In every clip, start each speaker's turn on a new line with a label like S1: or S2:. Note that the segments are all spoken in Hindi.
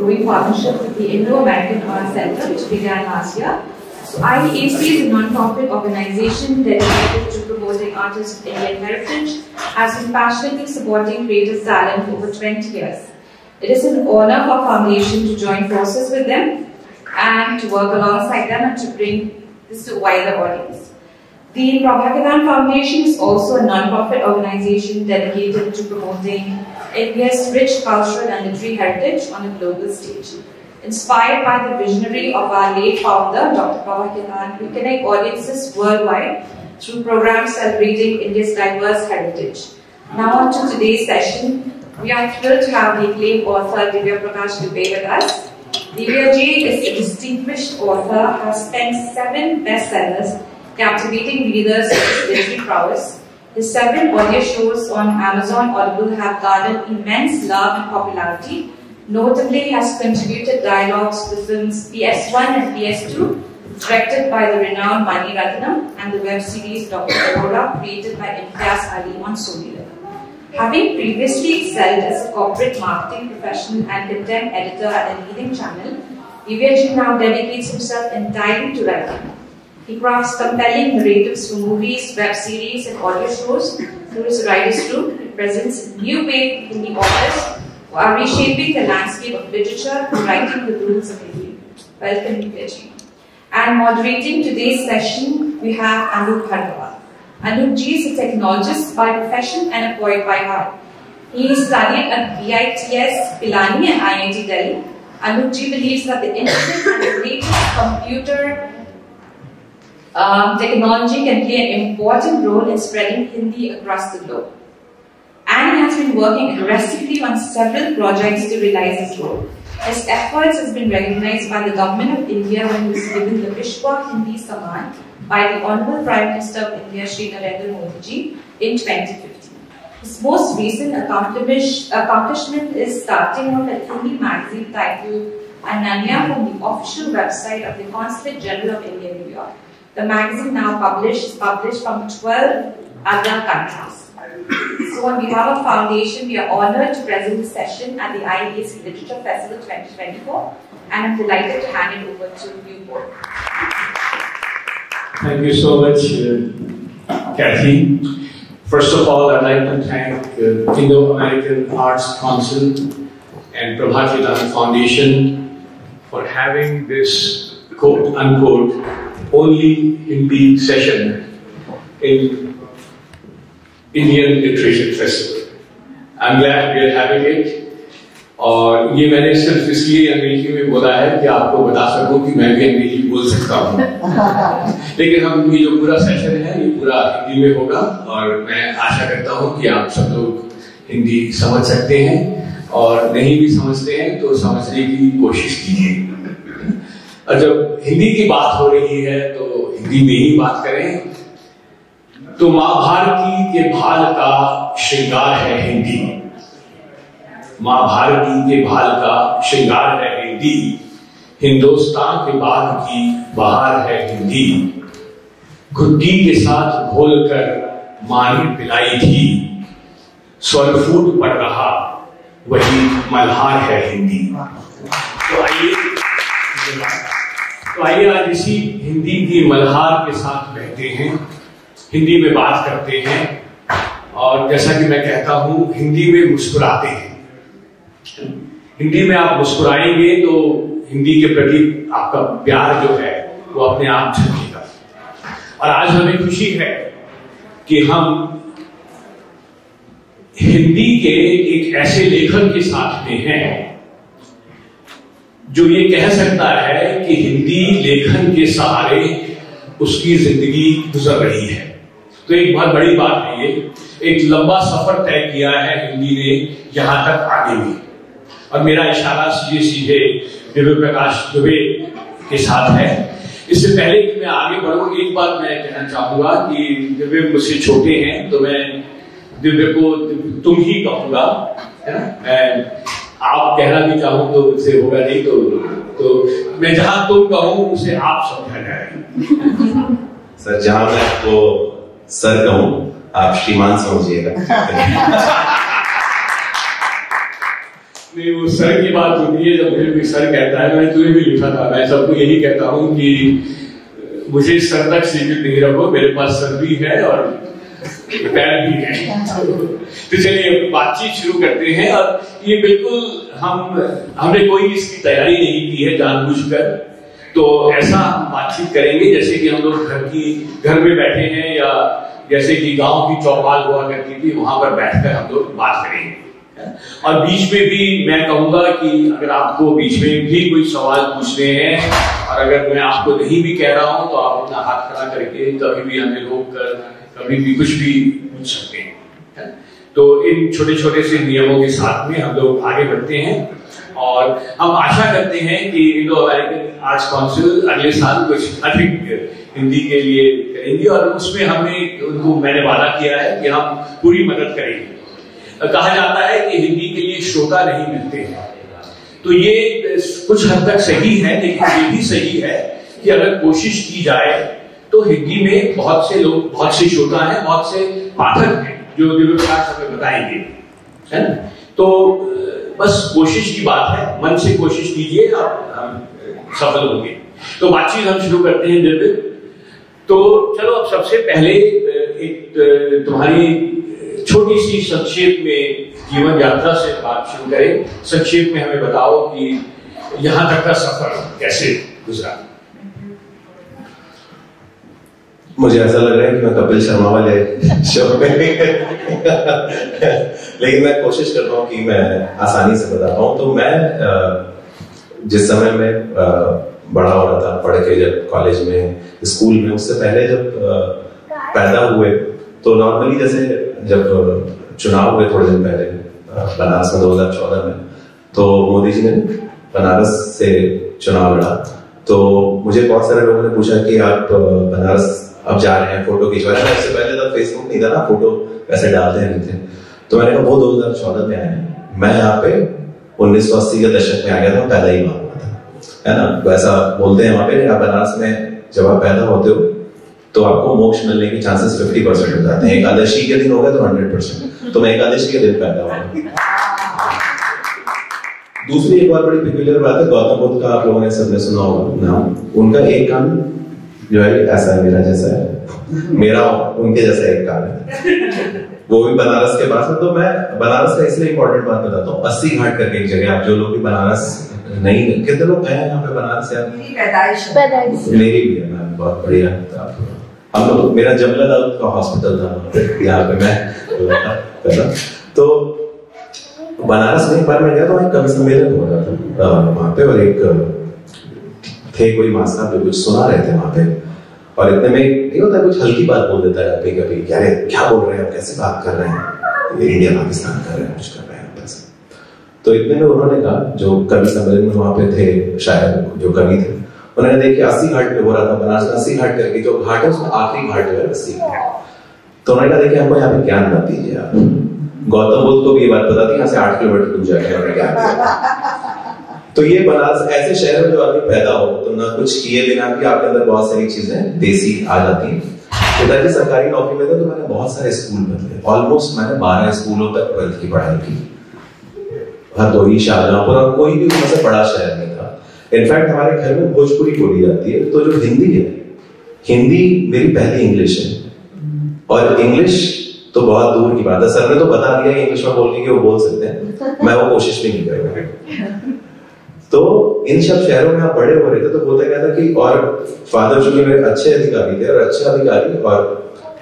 S1: growing partnership with the Indo-American Art Center, which began last year. So IEAC is a non-profit organization dedicated to promoting artists of Indian heritage, has been passionately supporting creative talent for over 20 years. It is an honor for our foundation to join forces with them and to work alongside them and to bring this to a wider audience. The Prabhakaran Foundation is also a non-profit organization dedicated to promoting India's rich cultural and literary heritage on a global stage. Inspired by the visionary of our late founder, Dr. Prabhakaran, we connect audiences worldwide through programs celebrating India's diverse heritage. Now on to today's session. We are thrilled to have the acclaimed author Divya Prakash Dubey with us. Divya ji is a distinguished author, has penned 7 bestsellers, captivating readers with his literary prowess. His 7 audio shows on Amazon Audible have garnered immense love and popularity. Notably, has contributed dialogues to the films PS1 and PS2, directed by the renowned Mani Ratnam, and the web series Dr. Aurora, created by Imtiaz Ali on Sony Live. Having previously excelled as a corporate marketing professional and content editor at a leading channel, Divya ji now dedicates himself entirely to writing. He crafts compelling narratives for movies, web series, and audio shows. Through his writer's room, he presents a new wave in the authors who are reshaping the landscape of literature and writing the rules of Hindi. Welcome, Divya ji. And moderating today's session, we have Anup Bhargava. Anup ji is a technologist by profession and a poet by heart. He studied at BITS, Pilani, and IIT Delhi. Anup ji believes that the internet and the latest computer technology can play an important role in spreading Hindi across the globe. And he has been working aggressively on several projects to realize this goal. His efforts has been recognized by the Government of India when he was given the Vishwa Hindi Samman by the Honorable Prime Minister of India, Shri Narendra Modi ji, in 2015. His most recent accomplishment is starting off a Hindi magazine titled Ananya from the official website of the Consulate General of India, New York. The magazine now published from 12 other countries. So on behalf of Foundation, we are honored to present this session at the IEAC Literature Festival 2024, and I'm delighted to hand it over to you both.
S2: Thank you so much, Kathy. First of all, I'd like to thank Indo-American Arts Council and Prabhakaran Foundation for having this quote-unquote only Hindi session in Indian Literature Festival. I'm glad we are having it. और ये मैंने सिर्फ इसलिए अंग्रेजी में बोला है कि आपको बता सकूं कि मैं भी अंग्रेजी बोल सकता हूँ। लेकिन हम ये जो पूरा सेशन है ये पूरा हिंदी में होगा और मैं आशा करता हूँ कि आप सब लोग हिंदी समझ सकते हैं और नहीं भी समझते हैं तो समझने की कोशिश कीजिए। और जब हिंदी की बात हो रही है तो हिंदी में ही बात करें। तो माँ भारती के भाल का श्रृंगार है हिंदी। माँ भारती के भाल का श्रृंगार है हिंदी। हिंदुस्तान के बाग की बहार है हिंदी। घुट्टी के साथ घोलकर माँ ने पिलाई थी। स्वरफूट पड़ रहा वही मल्हार है हिंदी। तो आइए आज इसी हिंदी की मल्हार के साथ बैठते हैं, हिंदी में बात करते हैं और जैसा कि मैं कहता हूं हिंदी में मुस्कुराते हैं। हिंदी में आप मुस्कुराएंगे तो हिंदी के प्रति आपका प्यार जो है वो अपने आप झलकेगा। और आज हमें खुशी है कि हम हिंदी के एक ऐसे लेखक के साथ में हैं जो ये कह सकता है कि हिंदी लेखन के सहारे उसकी जिंदगी गुजर रही है। तो एक बहुत बड़ी बात है, ये एक लंबा सफर तय किया है हिंदी ने यहां तक आगे भी। और मेरा इशारा सीधे दिव्य प्रकाश दुबे के साथ है। इससे पहले कि मैं आगे बढ़ूं एक बात मैं कहना चाहूंगा कि दिव्य मुझसे छोटे हैं तो मैं दिव्य को तुम ही कहूंगा, है ना। मैं आप कहना भी चाहूं तो उससे होगा नहीं, तो मैं जहां तुम कहूं उसे आप समझा जाए।
S3: सर जहां मैं आपको सर कहूं आप श्रीमान समझिएगा।
S2: नहीं, वो सर की बात होती है, जब मुझे कोई सर कहता है, मैंने तुझे भी लिखा था, मैं सबको यही कहता हूँ कि मुझे सर तक सीमित नहीं रखो, मेरे पास सर भी है और पैर भी है। तो चलिए बातचीत शुरू करते हैं। और ये बिल्कुल हमने कोई इसकी तैयारी नहीं की है जानबूझकर, तो ऐसा हम बातचीत करेंगे जैसे कि हम लोग घर में बैठे हैं, या जैसे कि गांव की चौपाल हुआ करती थी, वहां पर बैठकर हम लोग बात करेंगे। और बीच में भी मैं कहूंगा कि अगर आपको बीच में भी कोई सवाल पूछने हैं, और अगर मैं आपको नहीं भी कह रहा हूं, तो आप अपना हाथ खड़ा करके कभी भी हमें रोक कर कभी भी कुछ भी पूछ सकते हैं। तो इन छोटे छोटे से नियमों के साथ में हम लोग आगे बढ़ते हैं, और हम आशा करते हैं कि इंडो अमेरिकन आर्ट्स काउंसिल अगले साल कुछ अधिक हिंदी के लिए करेंगे, और उसमें मैंने वादा किया है कि हम पूरी मदद करेंगे। कहा जाता है कि हिंदी के लिए श्रोता नहीं मिलते हैं, तो ये कुछ हद तक सही है, लेकिन ये भी सही है कि अगर कोशिश की जाए तो हिंदी में बहुत से लोग, बहुत से श्रोता हैं, बहुत से पाठक हैं जो दिव्यप्रकाश हमें बताएंगे, है ना। तो बस कोशिश की बात है, मन से कोशिश कीजिए, आप सफल होंगे। तो बातचीत हम शुरू करते हैं दिव्य। तो चलो अब सबसे पहले एक तुम्हारी छोटी सी संक्षेप में जीवन यात्रा से बात शुरू करें। संक्षेप में हमें बताओ कि यहां तक का सफर कैसे गुजरा।
S3: मुझे ऐसा लग रहा है कि मैं कपिल शर्मा वाले शो पे लेकिन मैं कोशिश करता हूँ कि मैं आसानी से बता पाऊँ। तो मैं जिस समय में बड़ा हो रहा था, पढ़ के जब कॉलेज में, स्कूल में, उससे पहले जब पैदा हुए, तो नॉर्मली जैसे जब चुनाव हुए थोड़े दिन पहले बनारस में 2014 में, तो मोदी जी ने बनारस से चुनाव लड़ा। तो मुझे बहुत सारे लोगों ने पूछा कि आप बनारस अब जा रहे हैं, फोटो खिंचवा रहे हैं। इससे पहले तब फेसबुक नहीं था ना, फोटो वैसे डालते नहीं थे। तो मैंने कहा वो 2014 में आए, मैं यहाँ पे 1980 के दशक में आ गया था, पैदा ही वहां हुआ था, है ना। तो ऐसा बोलते हैं वहां पे, आप बनारस में जब आप पैदा होते हो तो आपको मोक्ष मिलने के चांसेस 50% हो जाते हैं। एकादशी के दिन हो गए तो 100%। तो मैं एकादशी के दिन पैदा हुआ। दूसरी एक और बड़ी पिक्युलर बात है, गौतम बुद्ध का आप लोगों ने सबने सुना होगा नाम। उनका एक कान जो है ऐसा है, मेरा जैसा है, मेरा उनके जैसा एक कान है, वो भी बनारस के पास है। तो मैं बनारस का इसलिए इंपॉर्टेंट बात बताता हूँ। 80 घाट करके एक जगह, आप जो लोग भी बनारस नहीं, कितने लोग गए हैं यहाँ पे बनारस से? मेरी भी है, मैं बहुत बढ़िया। हम लोग, मेरा जमला दाऊद का हॉस्पिटल था यहाँ पे, मैं तो बनारस में एक बार मैं गया तो एक कवि सम्मेलन हो रहा था वहां पे, और एक थे कोई मास्टर जो कुछ सुना रहे थे वहां पे, और इतने में नहीं होता कुछ हल्की बात बोल देता है कभी कभी, क्या बोल रहे हैं, कैसे बात कर रहे हैं, ये इंडिया पाकिस्तान कर रहे हैं, कुछ कर रहे हैं ऐसे। तो इतने में उन्होंने कहा, जो कवि सम्मेलन में वहां पे थे शायद जो कवि थे, उन्होंने देखिए 80 घाट पे हो रहा था बनारस में, 80 घाट करके जो घाट है उसमें आखिरी घाट जो है 80 घाट। तो उन्होंने कहा देखिए हमको यहाँ पे ज्ञान मत दीजिए आप। गौतम बुद्ध को भी ये बात पता थी, यहाँ से 8 किलोमीटर दूर जाके उन्होंने ज्ञान दिया। तो ये बनारस ऐसे शहर में जो आदमी पैदा हो, तो ना कुछ किए बिना भी आपके अंदर बहुत सारी चीजें देसी आ जाती हैं। पिताजी सरकारी नौकरी में थे, तो मैंने बहुत सारे स्कूल बदले, ऑलमोस्ट मैंने 12 स्कूलों तक 12th की पढ़ाई की, हरदोई, शाहजहांपुर, और कोई भी उनसे बड़ा शहर नहीं था। इनफैक्ट हमारे घर में भोजपुरी बोली जाती है, तो जो हिंदी है, हिंदी मेरी पहली इंग्लिश है, और इंग्लिश तो बहुत दूर की बात है। सर ने तो बता दिया इंग्लिश में बोलने की वो बोल सकते हैं, मैं वो कोशिश भी नहीं करूंगा। तो इन सब शहरों में आप बड़े हो रहे थे, तो होता क्या था कि, और फादर चूंकि मेरे अच्छे अधिकारी थे, और अच्छे अधिकारी और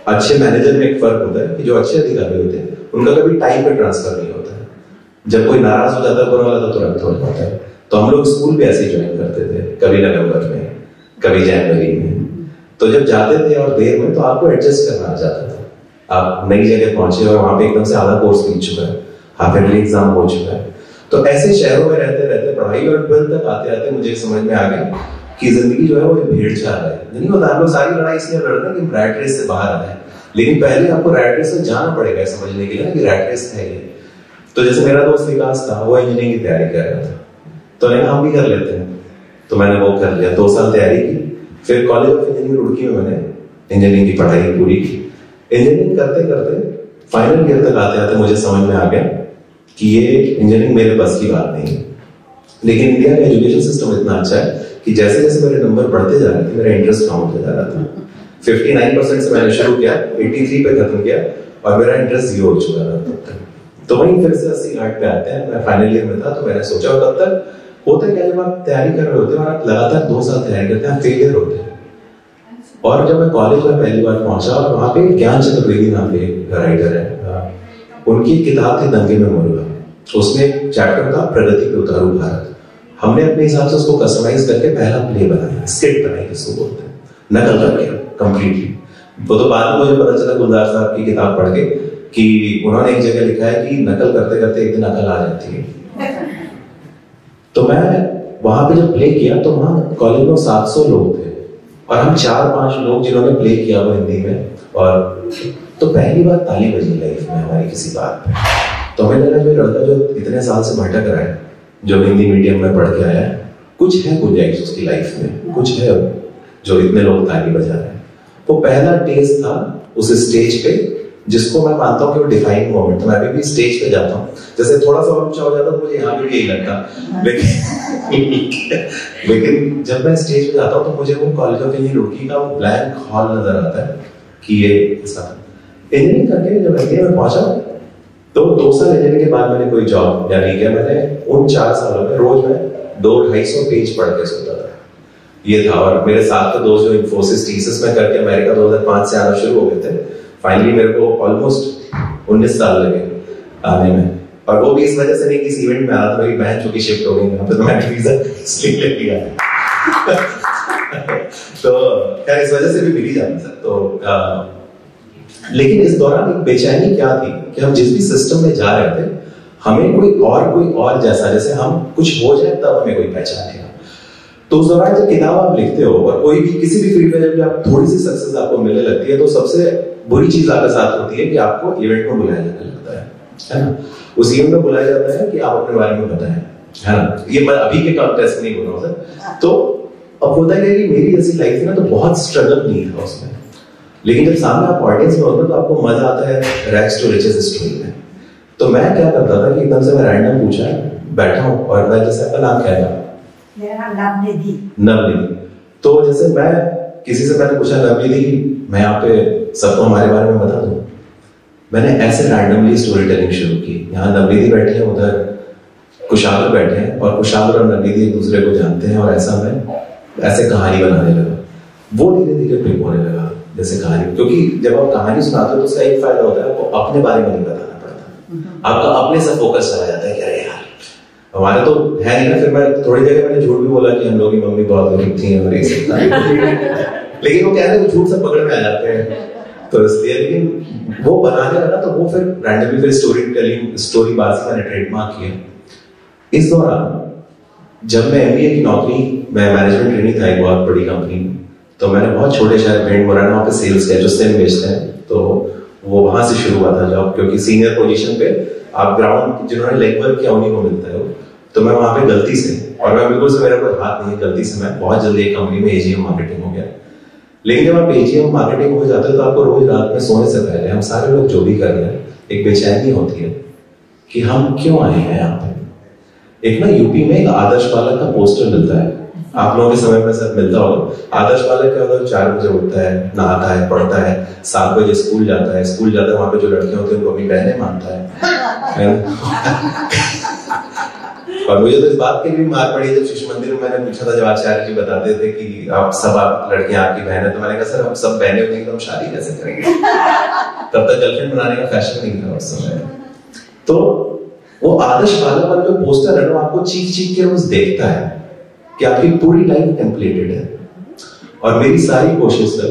S3: अच्छे मैनेजर में एक फर्क होता है कि जो अच्छे अधिकारी होते हैं उनका कभी टाइम पे ट्रांसफर नहीं होता है। जब कोई नाराज हो जाता है बुरा वाला, तो तुरंत हो जाता है। तो हम लोग स्कूल भी ऐसे ज्वाइन करते थे, कभी नवंबर में, कभी जनवरी में। तो जब जाते थे और देर में, तो आपको एडजस्ट करना आ जाता था। आप नई जगह पहुंचे और वहां पे एकदम से आधा कोर्स बीत चुका है, हाफ ईयरली एग्जाम हो चुका है। तो ऐसे शहरों में रहते रहते पढ़ाई, और 12th तक आते आते मुझे समझ में आ गया कि जिंदगी जो है वो भीड़ चाल है। नहीं होता, हम लोग सारी लड़ाई इसलिए लड़ते हैं कि रैट रेस से बाहर आ जाए, लेकिन पहले आपको रैट रेस से जाना पड़ेगा समझने के लिए कि रैट रेस है ये। तो जैसे मेरा दोस्त विकास था, वो इंजीनियरिंग की तैयारी कर रहा था, तो हम भी कर लेते हैं, तो मैंने वो कर लिया, 2 साल तैयारी की। फिर कॉलेज ऑफ इंजीनियरिंग रुड़की में मैंने इंजीनियरिंग की पढ़ाई पूरी की। इंजीनियरिंग करते करते फाइनल ईयर तक आते आते मुझे समझ में आ गया कि ये इंजीनियरिंग मेरे बस की बात नहीं है। लेकिन इंडिया का एजुकेशन सिस्टम इतना अच्छा है कि जैसे जैसे मेरे नंबर बढ़ते जा रहे थे मेरा इंटरेस्ट कम होता जा रहा था। 59% से मैंने शुरू किया, 83 पे खत्म किया और मेरा इंटरेस्ट 0 हो चुका था तब तक। तो वहीं फिर से 80-8 पे आते हैं। मैं फाइनल ईयर में था तो मैंने सोचा, तब तक होता क्या, जब आप तैयारी कर रहे होते हैं और आप लगातार 2 साल तैयारी करते हैं, आप फेलियर होते हैं। और जब मैं कॉलेज में पहली बार पहुंचा और वहां पे ज्ञान चतुर्वेदी नाम के राइटर है, उनकी किताब थी दंगे में मुर्गा। उसमें एक चैप्टर था प्रगति पे उतारू भारत। हमने अपने हिसाब से उसको कस्टमाइज करके पहला प्ले बनाया, स्किट बनाई जिसको बोलते हैं, नकल करके कंप्लीटली। वो तो बाद में मुझे पता चला गुलजार साहब की किताब पढ़ के कि उन्होंने एक जगह लिखा है कि नकल करते करते एक दिन अकल आ जाती है। तो मैं वहां पे जब प्ले किया तो वहां कॉलेज में 700 लोग थे और हम 4-5 लोग जिन्होंने प्ले किया वो हिंदी में। और तो पहली बार ताली बजी लाइफ में हमारी किसी बात पे। तो हमें लगा जो लड़का जो इतने साल से भटक रहा है, जो हिंदी मीडियम में पढ़ के आया है, कुछ है गुंजाइश उसकी लाइफ में, कुछ है जो इतने लोग ताली बजा रहे हैं। वो पहला टेस्ट था उस स्टेज पे जिसको मैं मानता हूँ कि वो डिफाइनिंग मोमेंट था। मैं अभी भी स्टेज पे जाता हूँ, जैसे थोड़ा सा और ऊंचा हो जाता तो मुझे यहाँ पे भी यही लगता, लेकिन जब मैं स्टेज पे जाता हूँ तो मुझे वो कॉलेज ऑफ इंजीनियरिंग रुड़की का वो ब्लैंक हॉल नजर आता है कि ये इंजीनियरिंग करके जब इंडिया में पहुंचा तो 2 साल इंजीनियरिंग के बाद मैंने कोई जॉब या नहीं किया। मैंने उन 4 सालों में रोज मैं 200-250 पेज पढ़ के सोता था, ये था। और मेरे साथ के दोस्त जो इन्फोसिस टीसिस में करके अमेरिका 2005 से आना शुरू हो गए थे, फाइनली मेरे को ऑलमोस्ट 19 साल लगे आने में। और वो भी इस वजह से नहीं कि इस इवेंट में आया था, मेरी बहन चूंकि शिफ्ट हो गई यहाँ पे, तो मैंने वीजा इसलिए ले लिया। तो खैर इस वजह से भी मिल ही जाता सर। तो लेकिन इस दौरान एक बेचैनी क्या थी कि हम जिस भी सिस्टम में जा रहे थे, हमें कोई और जैसा, जैसे हम कुछ हो जाए तब हमें कोई पहचानेगा। तो उस दौरान जब किताब आप लिखते हो और कोई भी किसी भी फील्ड में जब आप थोड़ी सी सक्सेस आपको मिलने लगती है, तो सबसे बुरी चीज आपके साथ होती है कि आपको इवेंट में बुलाया जाने लगता है ना। उस इवेंट में बुलाया जाता है कि आप अपने बारे में बताएं, है ना। ये मैं अभी के कॉन्टेस्ट नहीं बोल रहा हूँ सर। तो अब होता है कि मेरी ऐसी लाइफ थी ना, तो बहुत स्ट्रगल नहीं था उसमें। लेकिन जब सामने आप ऑडियंस में होते हो तो आपको मजा आता है रैग्स टू रिचेस स्टोरी में। तो मैं क्या करता था कि एकदम से मैं रैंडम पूछा, बैठा हूँ और मैं जैसे आपका नाम क्या है?
S4: मेरा नाम
S3: नवनिधि। तो जैसे मैं किसी से मैंने पूछा, नवनिधि मैं यहाँ पे सबको हमारे बारे में बता दूं। मैंने ऐसे रैंडमली स्टोरी टेलिंग शुरू की। यहाँ नवनिधि बैठे हैं, उधर कुशाग्र बैठे हैं और कुशाग्र और नवनिधि एक दूसरे को जानते हैं। और ऐसा मैं ऐसे कहानी बनाने लगा। वो धीरे धीरे पिक होने लगा जैसे कहानी, क्योंकि जब आप कहानी सुनाते हो तो उसका एक फायदा होता है, आपको अपने बारे में नहीं बताना पड़ता, आपका अपने से फोकस चला जाता है कि अरे यार हमारे तो है नहीं ना। फिर मैं थोड़ी जगह मैंने झूठ भी बोला कि हम लोग की मम्मी बहुत गरीब थी और ये सब, लेकिन वो कह रहे हैं झूठ से पकड़ में आ जाते हैं, तो इसलिए। लेकिन वो बनाने लगा तो वो फिर रैंडमली फिर स्टोरी टेलिंग, स्टोरी बाजी मैंने ट्रेडमार्क किया। इस दौरान जब मैं एमबीए की नौकरी, मैं मैनेजमेंट ट्रेनिंग था एक बहुत बड़ी कंपनी में, तो मैंने बहुत छोटे शहर पेंट मोराना वहाँ पे सेल्स किया, जो सेम बेचते हैं। तो वो वहां से शुरू हुआ था जॉब, क्योंकि सीनियर पोजीशन पे आप ग्राउंड जिन्होंने लेग वर्क किया उन्हीं को मिलता है वो। तो मैं वहां पे गलती से, और मैं बिल्कुल से मेरा कोई हाथ नहीं है, गलती से मैं बहुत जल्दी एक कंपनी में एजीएम मार्केटिंग हो गया। लेकिन जब आप एजीएम मार्केटिंग हो जाते हो तो आपको रोज रात में सोने से पहले, हम सारे लोग जो भी कर रहे हैं, एक बेचैनी होती है कि हम क्यों आए हैं यहाँ पे। एक ना यूपी में एक आदर्श बालक का पोस्टर मिलता है, आप लोगों के समय में सब मिलता होगा। आदर्श बालक क्या होता है? 4 बजे उठता है, नहाता है, पढ़ता है, 7 बजे स्कूल जाता है, स्कूल जाता है वहां पे जो लड़कियां होती हैं उनको अपनी बहनें मानता है। और मुझे तो इस बात की भी मार पड़ी जब शिशु मंदिर में मैंने पूछा था, जब आचार्य जी बताते थे कि आप लड़कियां आपकी बहन है, तो मैंने कहा सर हम सब बहनें होती हैं तो हम शादी कैसे करेंगे। तब तक गर्लफ्रेंड बनाने का फैशन नहीं था उस समय। तो वो आदर्श बालक वाला जो पोस्टर है ना, आपको चीख चीख के रोज देखता है कि आपकी पूरी लाइफ टेम्पलेटेड है। और मेरी सारी कोशिश है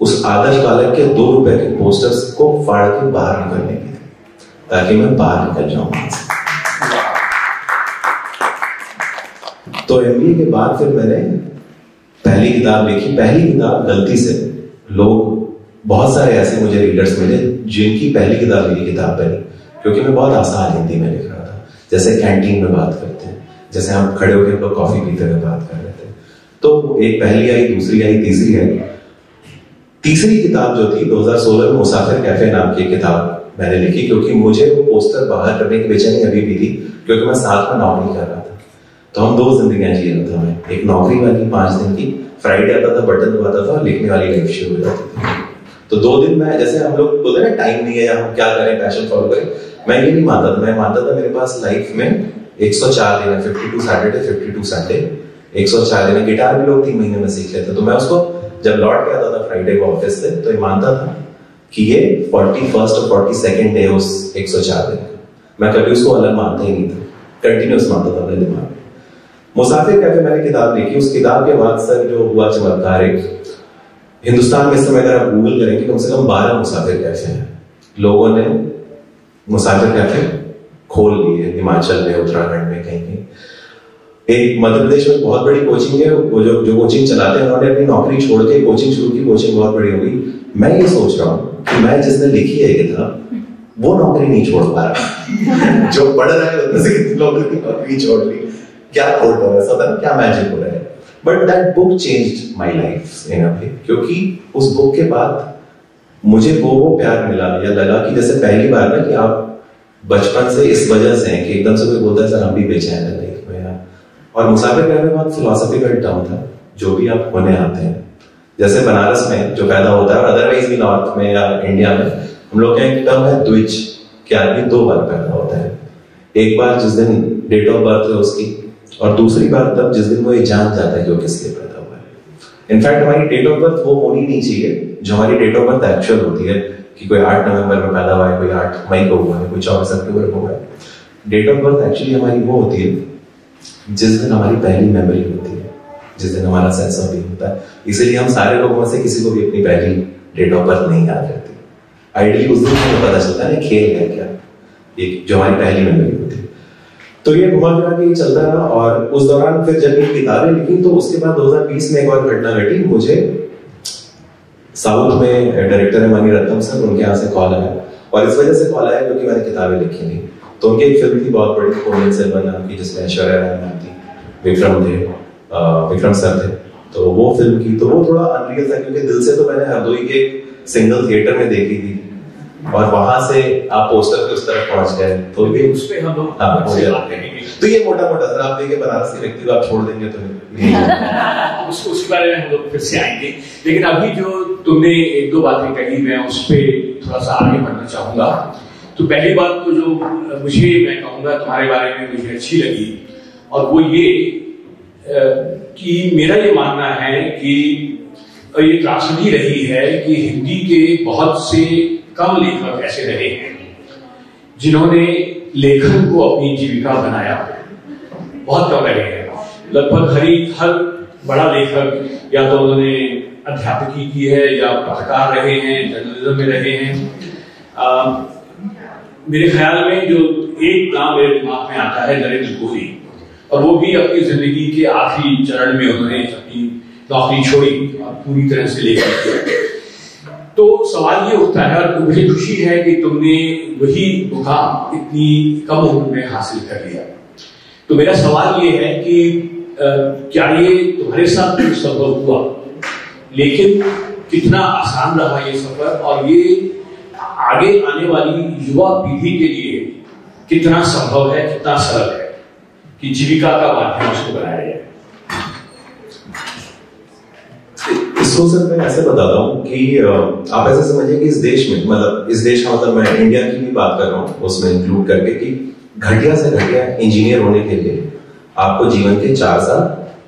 S3: उस आदर्श बालक के 2 रुपए के पोस्टर्स को फाड़ के बाहर निकलने की, ताकि मैं बाहर निकल जाऊं वहां से। तो एमबीए के बाद फिर मैंने पहली किताब लिखी। पहली किताब गलती से, लोग बहुत सारे ऐसे मुझे रीडर्स मिले जिनकी पहली किताब मेरी किताब बनी, क्योंकि मैं बहुत आसान हिंदी में लिख रहा था, जैसे कैंटीन में बात करते हैं, जैसे हम खड़े होकर कॉफी पीते हुए बात कर रहे थे। तो एक पहली आई, दूसरी आई, तीसरी आई। तीसरी किताब जो थी 2016 में मुसाफिर कैफे नाम की किताब मैंने लिखी, क्योंकि मुझे वो पोस्टर बाहर करने की बेचैनी अभी भी थी, क्योंकि मैं साथ में नौकरी कर रहा था। तो हम 2 जिंदगियां जी रहा था मैं, एक नौकरी वाली 5 दिन की, फ्राइडे आता था, बटन दबाता था, लिखने वाली लाइफ शुरू हो जाती थी। तो 2 दिन में, जैसे हम लोग बोलते हैं ना टाइम नहीं है या हम क्या करें, पैशन फॉलो करें, मैं ये नहीं मानता था। मैं मानता था मेरे पास लाइफ में 104 दिन है, 52 सैटरडे 52 संडे, 104 दिन है। गिटार भी लोग 3 महीने में सीख लेते, तो मैं उसको जब लौट के आता था फ्राइडे को ऑफिस से, तो ये मानता था कि ये 41st और 42nd डे उस 104 दिन। मैं कभी उसको अलग मानता ही नहीं था, कंटिन्यूस मानता था अपने दिमाग में। मुसाफिर कैफे मैंने किताब लिखी, उस किताब के बाद सर जो हुआ चमत्कार, एक हिंदुस्तान में इस समय अगर आप गूगल करेंगे कम से कम 12 मुसाफिर कैफे हैं। लोगों ने मुसाफिर कैफे खोल लिए हिमाचल में, उत्तराखंड में, कहीं कहीं। एक मध्य प्रदेश में बहुत बड़ी कोचिंग है, वो जो कोचिंग चलाते हैं उन्होंने अपनी नौकरी छोड़ के कोचिंग शुरू की, कोचिंग बहुत बड़ी हो गई। मैं ये सोच रहा हूँ कि मैं जिसने लिखी है ये किताब वो नौकरी नहीं छोड़ पा रहा जो पढ़ रहा है उसने लोगों की नौकरी छोड़ ली। क्या खोट हो रहा है, सदा क्या मैजिक हो रहा है। But that book changed my life in a way, क्योंकि उस बुक के बाद मुझे वो प्यार मिला, या लगा कि जैसे पहली बार ना कि आप बचपन से इस वजह से हैं कि एकदम से कोई बोलता है सर हम भी बेचैन है लाइफ में यार। और मुसाफिर कैफे में बहुत फिलोसफिकल टर्म था, जो भी आप होने आते हैं, जैसे बनारस में जो पैदा होता है और अदरवाइज भी नॉर्थ में या इंडिया में हम लोग का एक टर्म है द्विज, कि आदमी 2 बार पैदा होता है। एक बार जिस दिन डेट ऑफ बर्थ है उसकी, और दूसरी बार तब जिस दिन वो ये जान जाता है कि वो किस लिए पैदा हुआ है। इनफैक्ट हमारी डेट ऑफ बर्थ वो होनी नहीं चाहिए जो हमारी डेट ऑफ बर्थ एक्चुअल होती है, कि कोई 8 नवंबर में पैदा हुआ है, कोई 8 मई को हुआ है, कोई 24 अक्टूबर को हुआ है। डेट ऑफ बर्थ एक्चुअली हमारी वो होती है जिस दिन हमारी पहली मेमोरी होती है, जिस दिन हमारा सेंस ऑफ बीइंग होता है। इसीलिए हम सारे लोगों में से किसी को भी अपनी पहली डेट ऑफ बर्थ नहीं याद रहती। आइडियली उस दिन हमें पता चलता है खेल है क्या, एक जो हमारी पहली मेमोरी होती है। तो ये घुमा फिरा के चलता रहा, और उस दौरान फिर जब ये किताबें लिखी तो उसके बाद 2020 में एक और घटना घटी। मुझे साउथ में डायरेक्टर है मणि रत्नम सर, उनके यहाँ से कॉल आया, और इस वजह से कॉल आया क्योंकि मैंने किताबें लिखी थी। तो उनकी एक फिल्म थी बहुत बड़ी, पोनियन सेल्वन नाम की, जिसमें ऐश्वर्या राय मैम थी, विक्रम सर थे। तो वो फिल्म की, तो वो थोड़ा अनरियल था, क्योंकि दिल से तो मैंने हरदोई के सिंगल थिएटर में देखी थी, और वहां से आप पोस्टर पे उस तरफ पहुंच गए, तो ये उस पे हम लोग बात करेंगे। तो ये मोटा मोटा सर आप देखिए बनारस के व्यक्ति को आप छोड़ देंगे तो
S2: उसके बारे में हम लोग फिर से आएंगे। लेकिन अभी जो तुमने 1-2 बातें कही, मैं उस पर थोड़ा सा आगे बढ़ना चाहूंगा। तो पहली बात तो जो मुझे मैं कहूंगा तुम्हारे बारे में मुझे अच्छी लगी, और वो ये कि मेरा ये मानना है कि ये त्रासदी रही है कि हिंदी के बहुत से कम लेखक ऐसे रहे हैं जिन्होंने लेखन को अपनी जीविका बनाया। बहुत कम रहे हैं। लगभग हर बड़ा लेखक या तो उन्होंने अध्यापकी की है, या पत्रकार रहे हैं, जर्नलिज्म में रहे हैं। मेरे ख्याल में जो एक नाम मेरे दिमाग में आता है नरेंद्र कोहली, और वो भी अपनी जिंदगी के आखिरी चरण में उन्होंने अपनी नौकरी छोड़ी पूरी तरह से लेकर। तो सवाल ये उठता है, और मुझे खुशी है कि तुमने वही मुकाम इतनी कम उम्र में हासिल कर लिया। तो मेरा सवाल ये है कि क्या ये तुम्हारे साथ भी संभव हुआ, लेकिन कितना आसान रहा ये सफर, और ये आगे आने वाली युवा पीढ़ी के लिए कितना संभव है, कितना सरल है कि जीविका का माध्यम उसको बनाया जाए।
S3: इसको सर मैं ऐसे बताता हूँ कि आप ऐसे समझिए कि इस देश में, मतलब इस देश का मतलब मैं इंडिया की भी बात कर रहा हूँ उसमें इंक्लूड करके, कि घटिया से घटिया इंजीनियर होने के लिए आपको जीवन के 4 साल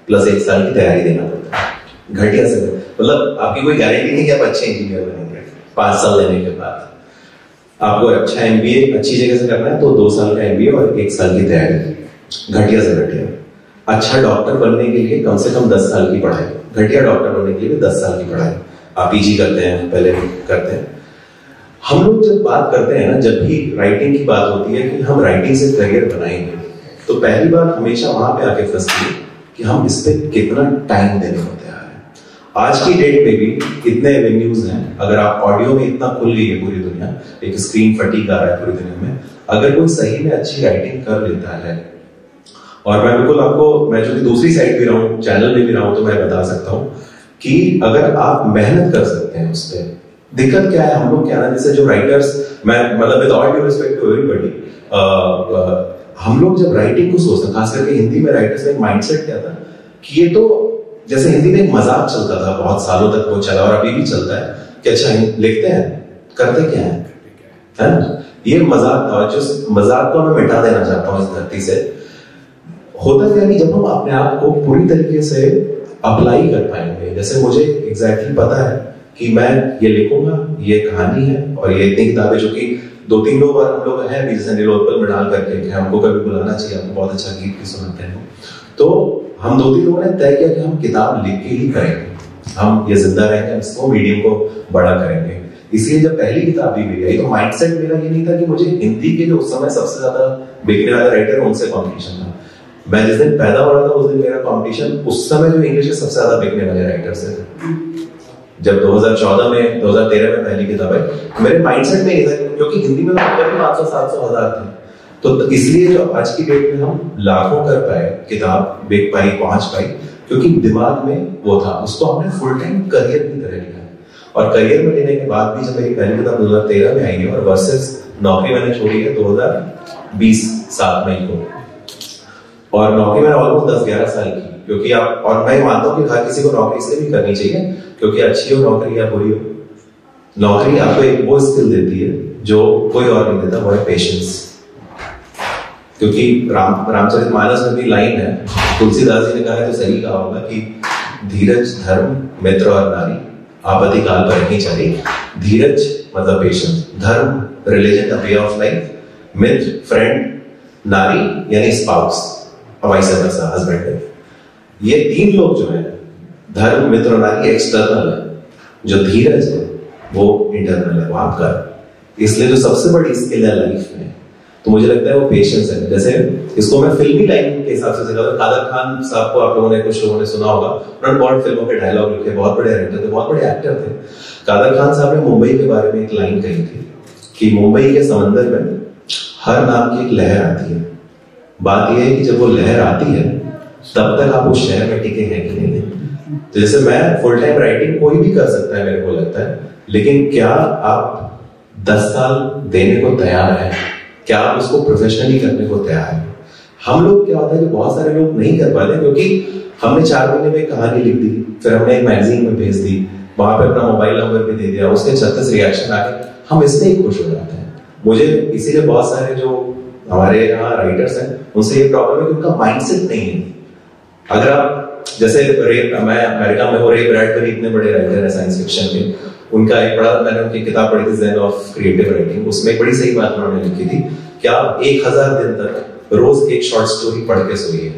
S3: प्लस 1 साल की तैयारी देना पड़ता है। घटिया से, मतलब आपकी कोई गारंटी नहीं कि आप अच्छे इंजीनियर बनेंगे 5 साल लेने के बाद। आपको अच्छा एमबीए अच्छी जगह से करना है तो 2 साल का एमबीए और 1 साल की तैयारी, घटिया से घटिया। अच्छा डॉक्टर बनने के लिए कम से कम 10 साल की पढ़ाई, घटिया डॉक्टर बनने के लिए 10 साल की पढ़ाई। आप पीजी करते हैं, पहले करते हैं। हम लोग जब बात करते हैं ना, जब भी राइटिंग की बात होती है कि हम राइटिंग से करियर बनाएंगे, तो पहली बात हमेशा वहां पे आके फंसती है कि हम इस पे कितना टाइम देने को तैयार हैं। आज की डेट में भी कितने एवेन्यूज हैं। अगर आप ऑडियो में इतना खुल गई है पूरी दुनिया, एक स्क्रीन फटीग आ रहा है पूरी दुनिया में, अगर कोई सही में अच्छी राइटिंग कर लेता है, और मैं बिल्कुल आपको, मैं जो दूसरी साइड भी रहा हूँ, चैनल में भी रहा हूँ, तो मैं बता सकता हूँ कि अगर आप मेहनत कर सकते हैं उस पर, दिक्कत क्या है, हम लोग क्या ना, जैसे जो राइटर्स, मैं मतलब with all due respect to everybody, हम लोग जब राइटिंग को सोचते हैं, खास करके हिंदी में राइटर्स का एक माइंडसेट क्या था कि ये तो जैसे हिंदी में एक मजाक चलता था बहुत सालों तक, वो चला और अभी भी चलता है कि अच्छा लिखते हैं, करते क्या है ना, ये मजाक था। जिस मजाक को मैं मिटा देना चाहता हूँ इस धरती से। होता क्या कि जब हम अपने आप को पूरी तरीके से अप्लाई कर पाएंगे, जैसे मुझे एग्जैक्टली पता है कि मैं ये लिखूंगा, ये कहानी है और ये इतनी किताबें, जो कि 2-3 लोग और हम लोग हैं भी, जैसे नीलोत्पल मृणाल करके, हमको कभी बुलाना चाहिए, आपको बहुत अच्छा गीत भी सुनाते हैं। तो हम 2-3 लोगों ने तय किया कि हम किताब लिख के ही करेंगे, हम ये जिंदा रहेंगे, हम इसको मीडियम को बड़ा करेंगे। इसलिए जब पहली किताब भी मिली आई तो माइंडसेट मेरा ये नहीं था कि मुझे हिंदी के जो उस समय सबसे ज्यादा बिकने वाले राइटर है उनसे कॉम्पिटिशन था। मैं जिस दिन पैदा हो रहा था उस दिन मेरा कॉम्पिटिशन उस समय जो इंग्लिश के सबसे ज्यादा बिकने वाले राइटर्स थे। जब 2014 में 2013 में पहली किताब आई, मेरे माइंडसेट में ये था क्योंकि हिंदी में 500-700 हजार थे, तो इसलिए जो आज की डेट में हम लाखों कर पाए, किताब बिक पाई, पहुंच पाई, क्योंकि दिमाग में वो था। उसको हमने फुल टाइम करियर की तरह लिया और करियर में लेने के बाद भी जब मेरी पहली किताब 2013 में आई है और वर्सेस नौकरी मैंने छोड़ी है 2020 7 मई को, और नौकरी मैंने ऑलमोस्ट 10-11 साल की, क्योंकि आप, और मैं मानता हूँ कि हर किसी को नौकरी इसलिए भी करनी चाहिए क्योंकि अच्छी हो नौकरी या बुरी हो, नौकरी आपको एक वो स्किल देती है जो कोई और नहीं देता, वो है पेशेंस। क्योंकि रामचरितमानस में भी लाइन है, तुलसीदास जी ने कहा है तो सही कहा होगा कि धीरज धर्म मित्र और नारी आपत्ति काल पर रखी चली। धीरज मतलब पेशेंस, धर्म religion way of life, Mitra friend, नारी यानी स्पाउस, वाइस वर्सा हस्बैंड। ये 3 लोग जो है, धर्म मित्र और नारी एक्सटर्नल है, जो धीरज है वो इंटरनल है, वो आपका। इसलिए जो सबसे बड़ी स्किल है लाइफ में, तो मुझे लगता है वो पेशेंस है। जैसे इसको मैं फिल्मी लाइन के हिसाब से कहता हूं, कादर खान साहब को आप लोगों ने, कुछ लोगों ने सुना होगा, उन्होंने बहुत फिल्मों के डायलॉग लिखे, बहुत बड़े राइटर थे, बहुत बड़े एक्टर थे। कादर खान साहब ने मुंबई के बारे में एक लाइन कही थी कि मुंबई के समंदर में हर नाम की एक लहर आती है, बात यह है कि जब वो लहर आती है तब तक आप उस शहर में टिके हैं कि नहीं। तो जैसे मैं फुल टाइम राइटिंग कोई भी कर सकता है मेरे को लगता है, लेकिन क्या आप 10 साल देने को तैयार हैं? क्या आप उसको प्रोफेशनली करने को तैयार हैं? हम लोग क्या होता है कि बहुत सारे लोग नहीं कर पाते क्योंकि हमने 4 महीने में कहानी लिख दी, फिर हमने एक मैगजीन में भेज दी, वहां पे अपना मोबाइल नंबर भी दे दिया, उसके 36 रिएक्शन आ गए, हम इससे ही खुश हो जाते हैं। मुझे इसीलिए बहुत सारे जो हमारे यहाँ राइटर्स हैं उनसे ये प्रॉब्लम है कि उनका माइंडसेट नहीं है। अगर आप जैसे मैं अमेरिका में हो, रे ब्रैडबरी इतने बड़े राइटर हैं साइंस फिक्शन के, उनका एक बड़ा, मैंने उनकी किताब पढ़ी थी ज़ेन ऑफ क्रिएटिव राइटिंग, उसमें एक बड़ी सही बात उन्होंने लिखी थी कि आप 1000 दिन तक रोज एक शॉर्ट स्टोरी पढ़ के सोइए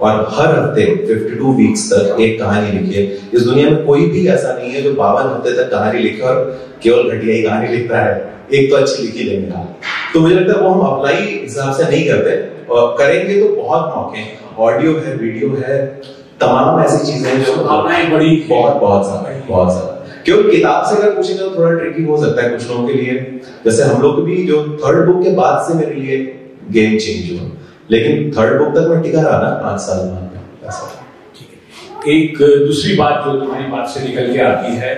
S3: और हर हफ्ते 52 वीक्स तक एक कहानी लिखिए। इस दुनिया में कोई भी ऐसा नहीं है जो 52 हफ्ते तक कहानी लिखे और केवल घटिया ही कहानी लिखता है, एक तो अच्छी लिखी लेंगे आप। तो मुझे लगता है वो हम अप्लाई हिसाब से नहीं करते, और करेंगे तो बहुत मौके, ऑडियो है, वीडियो है, तमाम ऐसी चीजें हैं जो
S2: अपना एक बड़ी
S3: बहुत सारा। क्योंकि किताब से अगर पूछेंगे तो थोड़ा ट्रिकी हो सकता है कुछ लोगों के लिए, जैसे हम लोग भी जो 3rd बुक के बाद से मेरे लिए गेम चेंज हुआ, लेकिन 3rd बुक तक मैं टिका रहा ना 5 साल में।
S2: एक दूसरी बात जो तुम्हारी बात से निकल के आती है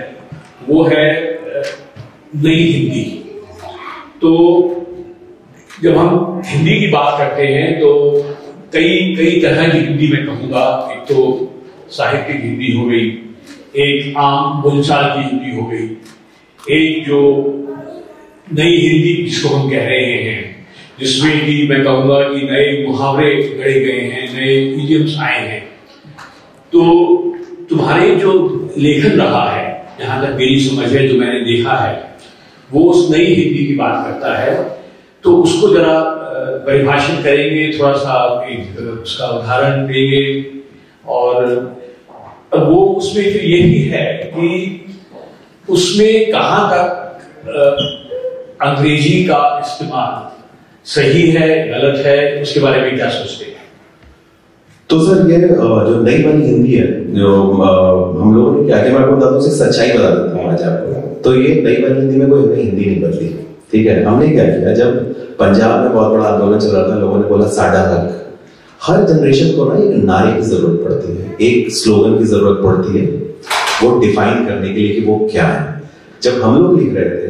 S2: वो है नई हिंदी। तो जब हम हिंदी की बात करते हैं तो कई तरह की हिंदी मैं कहूंगा। एक तो साहित्यिक हिंदी हो गई, एक आम बोलचाल की हिंदी हो गई, एक जो नई हिंदी जिसको हम कह रहे हैं, जिसमें कि मैं कहूंगा कि नए मुहावरे गढ़े गए हैं, नए इडियम्स आए हैं। तो तुम्हारे जो लेखन रहा है, जहां तक मेरी समझ है, जो मैंने देखा है, वो उस नई हिंदी की बात करता है। तो उसको जरा परिभाषित करेंगे, थोड़ा सा उसका उदाहरण देंगे, और वो उसमें फिर ये भी है कि उसमें कहां तक अंग्रेजी का इस्तेमाल सही है, गलत है, उसके बारे में क्या सोचते हैं?
S3: तो सर ये जो नई वाली हिंदी है, जो हम लोगों ने क्या किया, मैं आपको बता दूं, सच्चाई बता देता हूँ आज आपको। तो ये नई वाली हिंदी में कोई नई हिंदी नहीं बदली, ठीक है। हमने क्या किया, जब पंजाब में बहुत बड़ा आंदोलन चल रहा था, लोगों ने बोला साडा हक। हर जनरेशन को ना एक नारे की जरूरत पड़ती है, एक स्लोगन की जरूरत पड़ती है वो डिफाइन करने के लिए कि वो क्या है। जब हम लोग लिख रहे थे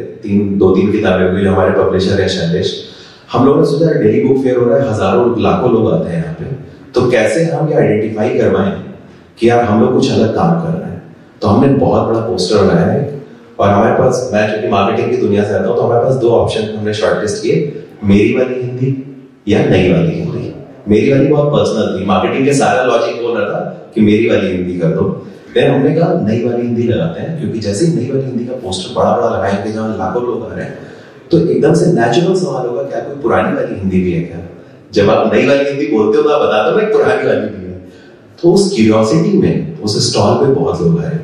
S3: 2-3 किताबें हुई, जो हमारे पब्लिशर है शैलेश, हम लोगों ने सोचा डेली बुक फेयर हो रहा है, हजारों लाखों लोग आते हैं यहाँ पे, तो कैसे हम ये आइडेंटिफाई करवाएं कि यार हम लोग कुछ अलग काम कर रहे हैं। तो हमने बहुत बड़ा पोस्टर बनाया है, और हमारे पास, मैं चूंकि मार्केटिंग की दुनिया से आता हूँ, तो हमारे पास 2 ऑप्शन हमने शॉर्टलिस्ट किए, मेरी वाली हिंदी या नई वाली हिंदी। मेरी वाली बहुत पर्सनल थी, मार्केटिंग के सारा लॉजिक बोल रहा था कि मेरी वाली हिंदी कर दो, फिर हमने कहा नई वाली हिंदी लगाते हैं, क्योंकि जैसे ही नई वाली हिंदी का पोस्टर बड़ा बड़ा लगाएंगे जहाँ लाखों लोग आ रहे हैं, तो एकदम से नेचुरल सवाल होगा क्या कोई पुरानी वाली हिंदी भी है क्या? जब आप नई वाली हिंदी बोलते हो तो आप बता दो ना पुरानी वाली भी है। तो उस क्यूरियोसिटी में उस स्टॉल पे बहुत लोग आए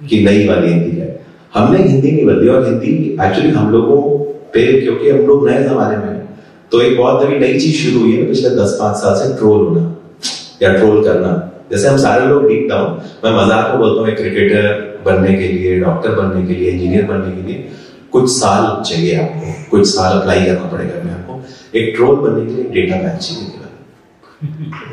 S3: कि नई वाली हिंदी है। हमने हिंदी नहीं बदली, और हिंदी एक्चुअली हम लोगों पे, क्योंकि हम लोग नए जमाने में, तो एक बहुत बड़ी नई चीज शुरू हुई है पिछले 10-5 साल से, ट्रोल होना या ट्रोल करना। जैसे हम सारे लोग डीप डाउन, मैं मजाक में बोलता हूँ, एक क्रिकेटर बनने के लिए, डॉक्टर बनने के लिए, इंजीनियर बनने के लिए कुछ साल चाहिए आपको, कुछ साल अप्लाई करना पड़ेगा मैं आपको। एक ट्रोल बनने के लिए डेटा पैक चाहिए।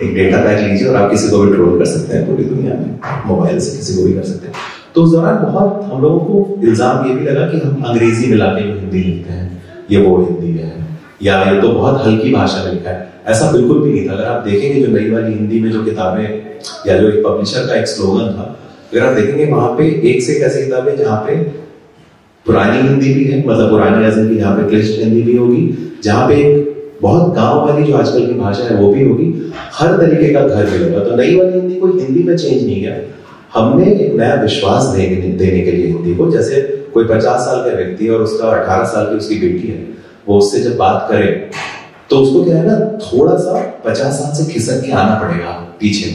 S3: एक डेटा पैक लीजिए और आप किसी को भी ट्रोल कर सकते हैं पूरी दुनिया में, मोबाइल से किसी को भी कर सकते हैं। तो उस दौरान बहुत हम लोगों को इल्जाम ये भी लगा कि हम अंग्रेजी मिला के हिंदी लिखते हैं, ये वो हिंदी है, या ये तो बहुत हल्की भाषा में लिखा है। ऐसा बिल्कुल भी नहीं था। अगर आप देखेंगे जो नई वाली हिंदी में जो किताबें, या जो एक पब्लिशर का एक स्लोगन था, अगर आप देखेंगे वहां पे एक से एक ऐसी किताबें जहाँ पे पुरानी हिंदी भी है, मतलब पुरानी ऐसे की जहाँ पे क्लिष्ट हिंदी भी होगी, जहाँ पे एक बहुत गांव वाली जो आजकल की भाषा है वो भी होगी, हर तरीके का घर मिलेगा। तो नई वाली हिंदी कोई हिंदी में चेंज नहीं है, हमने एक नया विश्वास देने के लिए हिंदी को, जैसे कोई 50 साल का व्यक्ति और उसका 18 साल की उसकी बेटी है, वो उससे जब बात करे तो उसको क्या है ना, थोड़ा सा 50 साल से खिसक के आना पड़ेगा पीछे,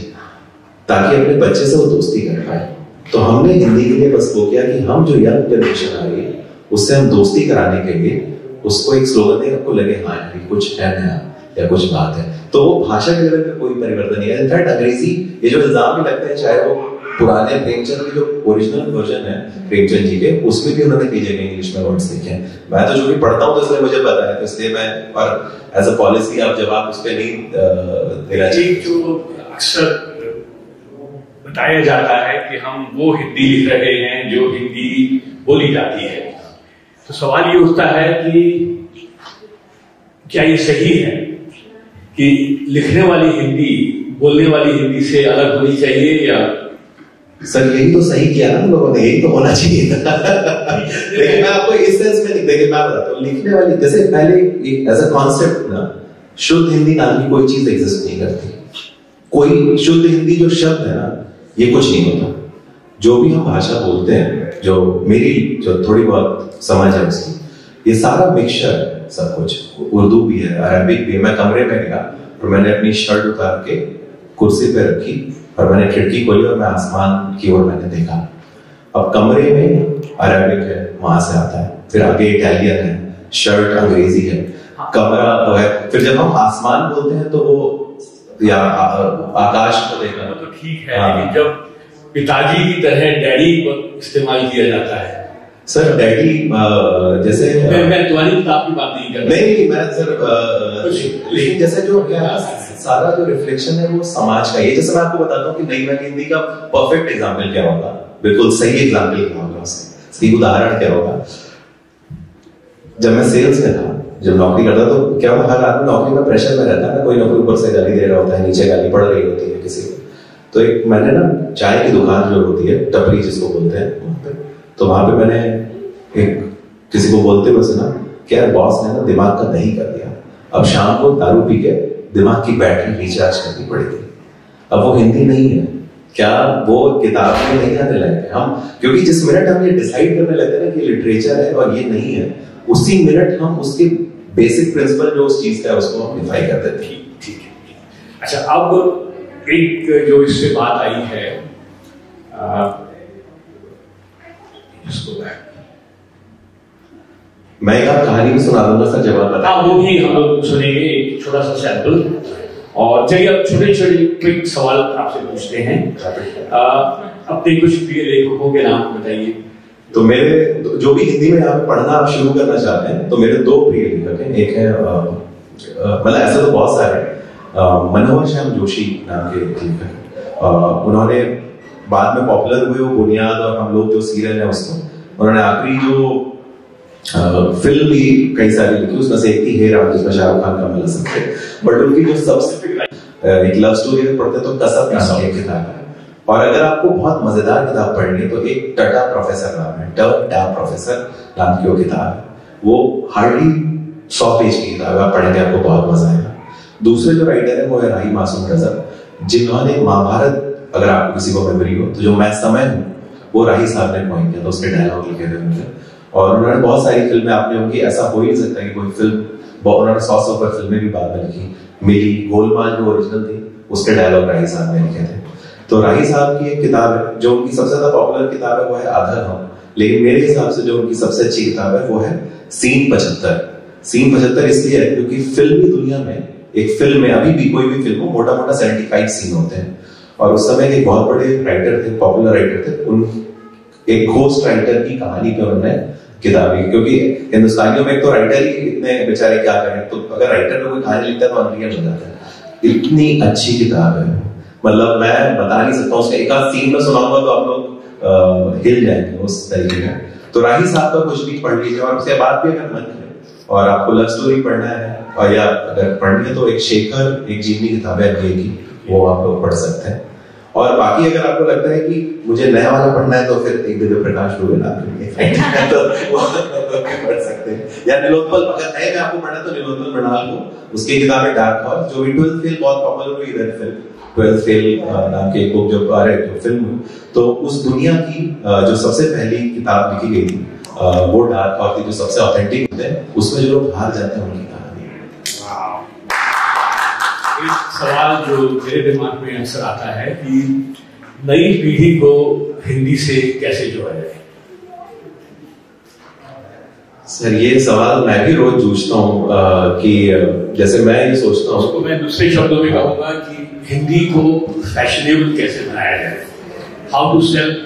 S3: ताकि अपने बच्चे से वो दोस्ती कर पाए। तो हमने हिंदी के लिए बस वो किया कि हम जो यंग जनरेशन आ रही है उससे हम दोस्ती कराने के लिए उसको एक स्लोगन दे, आपको लगे हाँ कुछ है नया या कुछ बात है। तो वो भाषा के लेवल पे कोई परिवर्तन नहीं है। इनफैक्ट अंग्रेजी, ये जो इल्जाम भी लगते हैं, चाहे वो पुराने प्रेमचंद के जो ओरिजिनल वर्जन है प्रेमचंद जी के, उसमें भी उन्होंने कई जगह इंग्लिश में वर्ड्स लिखे हैं। मैं तो जो भी पढ़ता हूँ तो इसलिए मुझे पता है, तो इसलिए मैं, और एज अ पॉलिसी आप जब आप उस पर नहीं देना चाहिए।
S2: जो अक्सर बताया जाता है कि हम वो हिंदी लिख रहे हैं जो हिंदी बोली जाती है, तो सवाल ये उठता है कि क्या ये सही है कि लिखने वाली हिंदी बोलने वाली हिंदी से अलग होनी चाहिए, या?
S3: सर यही तो सही किया ना हम लोगों ने, यही तो होना चाहिए था। लेकिन मैं आपको इस सेंस में नहीं, देखिए मैं बताता हूँ, लिखने वाली, जैसे पहले एज अ कॉन्सेप्ट ना, शुद्ध हिंदी नाम की कोई चीज एग्जिस्ट नहीं करती। कोई शुद्ध हिंदी जो शब्द है ना, ये कुछ नहीं होता। जो भी हम भाषा बोलते हैं, जो मेरी जो थोड़ी बहुत समझ है उसकी, ये सारा मिक्सचर है सब कुछ। उर्दू भी है, अरबिक भी है। मैं कमरे में गया और मैंने अपनी शर्ट उतार के कुर्सी पे रखी और मैंने खिड़की खोली और मैं आसमान की ओर मैंने देखा। अब कमरे में अरबिक है, वहां से आता है, फिर आगे इटालियन है, शर्ट अंग्रेजी है, कमरा है, फिर जब हम आसमान बोलते हैं तो वो या आकाश को देखा
S2: तो ठीक है। लेकिन जब पिताजी की तरह डैडी को इस्तेमाल किया जाता है,
S3: सर डैडी जैसे
S2: मैं तुम्हारी किताब की बात नहीं कर रहा,
S3: नहीं मैं सर, लेकिन जैसे जो क्या सारा जो रिफ्लेक्शन है वो समाज का। ये जैसे मैं आपको बताता हूँ कि नई वाली हिंदी का परफेक्ट एग्जाम्पल क्या होगा, बिल्कुल सही एग्जाम्पल क्या होगा, सही उदाहरण क्या होगा। जब मैं सेल्स में था, जब नौकरी करता तो क्या होता, हर आदमी नौकरी में प्रेशर में रहता है, कोई ना कोई ऊपर से गाली दे रहा होता है, नीचे गाली पड़ रही होती है किसी को। तो एक मैंने ना चाय की दुकान जो होती है, टपरी जिसको बोलते हैं वहां पे, तो वहां पे मैंने एक किसी को बोलते हुए सुना कि यार बॉस ने ना दिमाग का दही कर दिया, अब शाम को दारू पी के दिमाग की बैटरी रिचार्ज करनी पड़ेगी। अब वो हिंदी नहीं है क्या, वो किताब में नहीं आने लगे हम, क्योंकि जिस मिनट हम ये डिसाइड करने लगते हैं ना कि लिटरेचर है और ये नहीं है, उसी मिनट हम उसके बेसिक प्रिंसिपल जो उस चीज का है उसको हम डिफाइन कर देते हैं।
S2: ठीक है। अच्छा, अब एक जो इससे बात आई है,
S3: मैं एक कहानी भी सुना दूंगा सर, जवाब बता।
S2: वो भी हम लोग सुनेंगे, एक छोटा सा सैंपल। और चलिए अब छोटे छोटे क्विक सवाल आपसे पूछते हैं। अपने कुछ प्रिय लेखकों के नाम बताइए।
S3: तो मेरे जो भी हिंदी में यहाँ पे पढ़ना आप शुरू करना चाहते हैं, तो मेरे 2 प्रिय लेखक हैं। एक है मतलब ऐसे तो बहुत सारे, मनोहर श्याम जोशी नाम के लेखक, उन्होंने बाद में पॉपुलर हुए वो बुनियाद और हम लोग जो सीरियल है उसको, उन्होंने आखिरी जो फिल्म भी कई सारी लिखी, उसमें से एक थी हे राम, जिसमें शाहरुख खान का मिल सकते, बट उनकी जो सबसे एक लव स्टोरी अगर पढ़ते तो कसब नाम की किताब है। और अगर आपको बहुत मजेदार किताब पढ़नी है तो एक टटा प्रोफेसर नाम है, टटा प्रोफेसर नाम की वो किताब है, वो हार्डली 100 पेज की किताब है, आप पढ़ेंगे आपको बहुत मजा आएगा। दूसरे जो राइटर है वो है राही मासूम रजा, जिन्होंने महाभारत, अगर आपको किसी को मेमोरी हो तो जो मैं समय हूँ वो राही साहब ने कॉइन किया था, उसके डायलॉग लिखे थे उन्होंने। और उन्होंने बहुत सारी फिल्में आपने उनकी, ऐसा हो ही नहीं सकता कि कोई फिल्म, उन्होंने 100 से ऊपर फिल्में भी बाद में लिखी। मिली, गोलमाल जो ओरिजिनल थी उसके डायलॉग राही साहब ने लिखे थे। तो राही साहब की एक किताब है जो उनकी सबसे ज्यादा पॉपुलर किताब है, वो है आधा हम, लेकिन मेरे हिसाब से जो उनकी सबसे अच्छी किताब है वो है सीन 75। सीन 75 इसलिए है क्योंकि फिल्मी दुनिया में, एक फिल्म में अभी भी कोई भी फिल्म हो, मोटा मोटा 75 सीन होते हैं। और उस समय एक बहुत बड़े राइटर थे, पॉपुलर राइटर थे, उन एक घोस्ट राइटर की कहानी पे उन्होंने किताब लिखी। क्योंकि हिंदुस्तानियों में एक तो राइटर ही इतने बेचारे क्या करें, तो अगर राइटर को कोई कहानी लिखता है तो अनरियल हो जाता है। इतनी अच्छी किताब है, मतलब मैं बता नहीं सकता, उसका एक आध सीन में सुनाऊंगा तो आप लोग हिल जाएंगे उस तरीके का। तो राही साहब का कुछ भी पढ़ लीजिए, और उसके बाद भी अगर मन करे और आपको लव स्टोरी पढ़ना है, और या अगर पढ़नी है तो एक शेखर, एक जीवनी किताब है MBA की, वो आप लोग पढ़ सकते हैं। और बाकी अगर आपको लगता है कि मुझे नया वाला पढ़ना है तो फिर एक दिव्य प्रकाश दुबे नाम तो वो पढ़ सकते हैं। या नीलोत्पल, अगर नए में आपको पढ़ना है तो नीलोत्पल मृणाल को, उसकी किताब है डार्क हॉर्स, जो भी 12th फेल बहुत पॉपुलर हुई इधर फिल्म, 12th फेल नाम की एक बुक जो फिल्म हुई, तो उस दुनिया की जो सबसे पहली किताब लिखी गई थी वो डार्क हॉर्स थी, जो सबसे ऑथेंटिक होते हैं, उसमें जो लोग हार जाते हैं उनकी कहानी।
S2: एक सवाल जो मेरे दिमाग में अक्सर आता है कि नई पीढ़ी को हिंदी से कैसे जोड़ा जाए?
S3: सर ये सवाल मैं भी रोज जूझता हूँ कि जैसे मैं ये सोचता हूँ,
S2: उसको मैं दूसरे शब्दों में कहूंगा कि हिंदी को फैशनेबल कैसे बनाया जाए, हाउ टू सेल,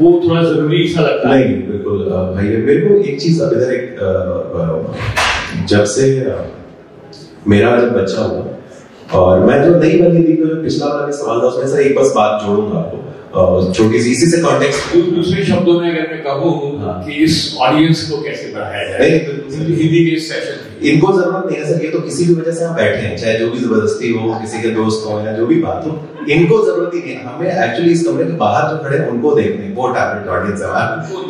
S2: वो थोड़ा जरूरी सा लगता है।
S3: नहीं बिल्कुल भाई, मेरे को एक चीज अब इधर एक जब से मेरा जब बच्चा हुआ और मैं जो नई बनी थी, तो जो पिछला वाला सवाल था उसमें से एक बस बात जोड़ूंगा आपको, छोटी सी इसी से कॉन्टेक्स्ट।
S2: दूसरे शब्दों में अगर मैं कहूँ कि इस ऑडियंस को कैसे बढ़ाया जाए हिंदी के सेशन,
S3: इनको जरूरत नहीं है सर, ये तो किसी भी वजह से हम बैठे हैं, चाहे जो भी जबरदस्ती हो, किसी के दोस्त हो या जो भी बात हो, इनको जरूरत ही नहीं है। हमें एक्चुअली इस कमरे के बाहर जो खड़े हैं उनको देखने, वो टारगेट ऑडियंस है,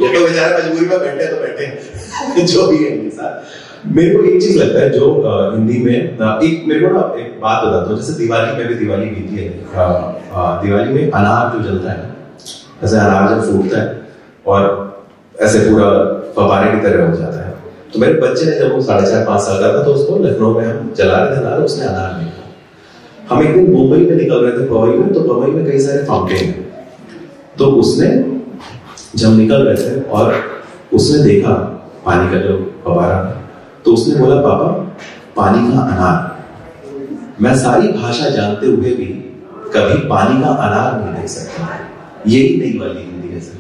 S3: ये तो बेचारे मजबूरी में बैठे तो बैठे जो भी है इनके साथ। मेरे को एक चीज लगता है जो हिंदी में एक, मेरे को ना एक बात बताता हूँ, जैसे दिवाली में भी, दिवाली बीती है, दिवाली में अनार जो जलता है, जैसे अनार जब फूटता है और ऐसे पूरा फव्वारे की तरह हो जाता है, तो मेरे बच्चे ने जब वो 4.5-5 साल का था तो उसको लखनऊ में हम जला रहे थे अनार, उसने अनार देखा। हम एक दिन मुंबई में निकल रहे थे पवई में, तो पवई में कई सारे फाउंटेन है, तो उसने जब निकल रहे थे और उसने देखा पानी का जो फव्वारा, तो उसने बोला पापा पानी का अनार। मैं सारी भाषा जानते हुए भी कभी पानी का अनार नहीं देख सकता। यही नई वाली हिंदी है सर,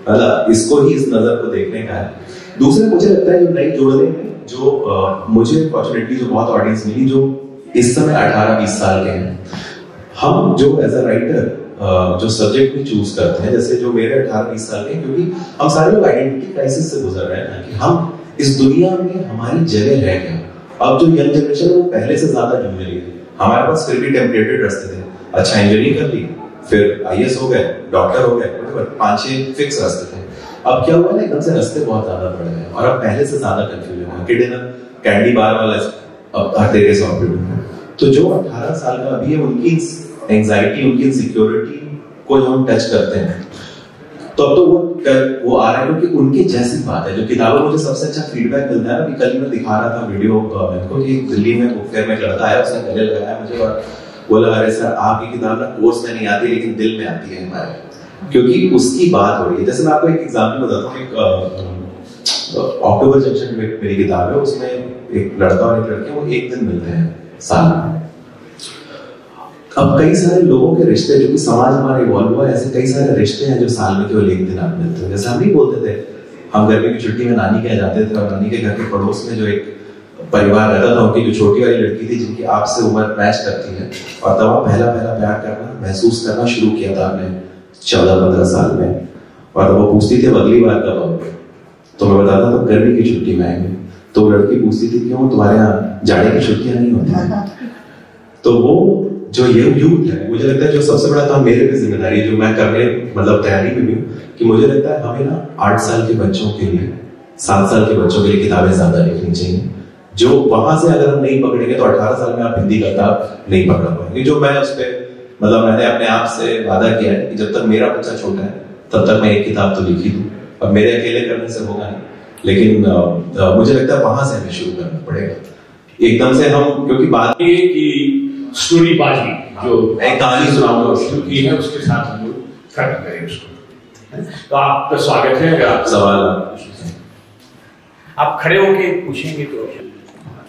S3: मतलब इसको ही इस नजर को देखने का है। दूसरा मुझे लगता है जो नई जोड़ने में जो मुझे फॉर्चुनेटली जो बहुत ऑडियंस मिली जो इस समय 18-20 साल के हैं, हम जो एज अ राइटर जो सब्जेक्ट भी चूज करते हैं, जैसे जो मेरे 18-20 साल के, क्योंकि हम सारे लोग आइडेंटिटी क्राइसिस से गुजर रहे हैं कि हम इस दुनिया में हमारी जगह है क्या। अब जो यंग जनरेशन है वो पहले से ज्यादा जूझ रही है। हमारे पास फिर भी टेम्परेटेड रास्ते थे, अच्छा इंजीनियरिंग कर ली, फिर IAS हो गए, डॉक्टर हो गए, 5-6 फिक्स रास्ते थे। अब क्या हुआ ना, एकदम से रास्ते बहुत ज्यादा बढ़ गए और अब पहले से ज्यादा कंफ्यूजन है। डिनर कैंडी बार वाला अब हर तरीके से ऑपरेट है। तो जो 18 साल का अभी है, उनकी एंजाइटी, उनकी इनसिक्योरिटी को जो हम टच करते हैं, तो अब तो वो आ रहा है क्योंकि उनकी जैसी बात है। जो किताबों मुझे सबसे अच्छा फीडबैक मिलता है, अभी कल मैं दिखा रहा था वीडियो को कि दिल्ली में बुक फेयर में एक लड़का आया, उसने गले लगाया मुझे और बोला अरे सर आपकी किताब ना कोर्स में नहीं आती लेकिन दिल में आती है हमारे, क्योंकि उसकी बात हो रही है। जैसे मैं आपको एक एग्जांपल बताता हूँ, एक अक्टूबर जंक्शन में मेरी किताब है, उसमें एक लड़का और एक लड़की वो एक दिन मिलते हैं साल में। अब कई सारे लोगों के रिश्ते, जो कि समाज हमारा इवॉल्व हुआ है, ऐसे कई सारे रिश्ते हैं जो साल में केवल एक दिन आप मिलते हो। जैसे हम नहीं बोलते थे, हम गर्मी की छुट्टी में नानी के यहाँ जाते थे और नानी के घर के पड़ोस में जो एक परिवार रहता था, उनकी जो छोटी वाली लड़की थी जिनकी आपसे उम्र मैच करती है, और तब आप पहला प्यार करना महसूस करना शुरू किया था आपने 14-15 साल में। और वो पूछती थी अगली बार कब आओगे, तो मैं बताता तो गर्मी की छुट्टी में आएंगे। तो लड़की पूछती थी क्यों तुम्हारे यहाँ जाड़े की छुट्टियां नहीं होती। तो वो जो ये यूथ है, मुझे लगता है जो सबसे बड़ा काम मेरे पे जिम्मेदारी जो मैं करने मतलब तैयारी में भी हूँ, कि मुझे लगता है हमें ना 8 साल के बच्चों के लिए 7 साल के बच्चों के लिए किताबें ज्यादा लिखनी चाहिए, जो वहां से अगर हम नहीं पकड़ेंगे तो 18 साल में आप हिंदी का किताब नहीं पकड़ पाएंगे। जो मैं उस पर मतलब मैंने अपने आप से वादा किया है कि जब तक मेरा बच्चा छोटा है तब तक मैं एक किताब तो लिख ही दूं। अब मेरे अकेले करने से होगा नहीं, लेकिन मुझे लगता है वहां से हमें शुरू करना पड़ेगा एकदम से हम, क्योंकि बात
S2: ये कि स्टोरी बाजी जो
S3: एक कहानी सुनाऊंगा
S2: शुरू की है उसके साथ हम लोग खत्म करेंगे उसको। तो आपका स्वागत है। अगर आप
S3: सवाल
S2: आप खड़े होके पूछेंगे तो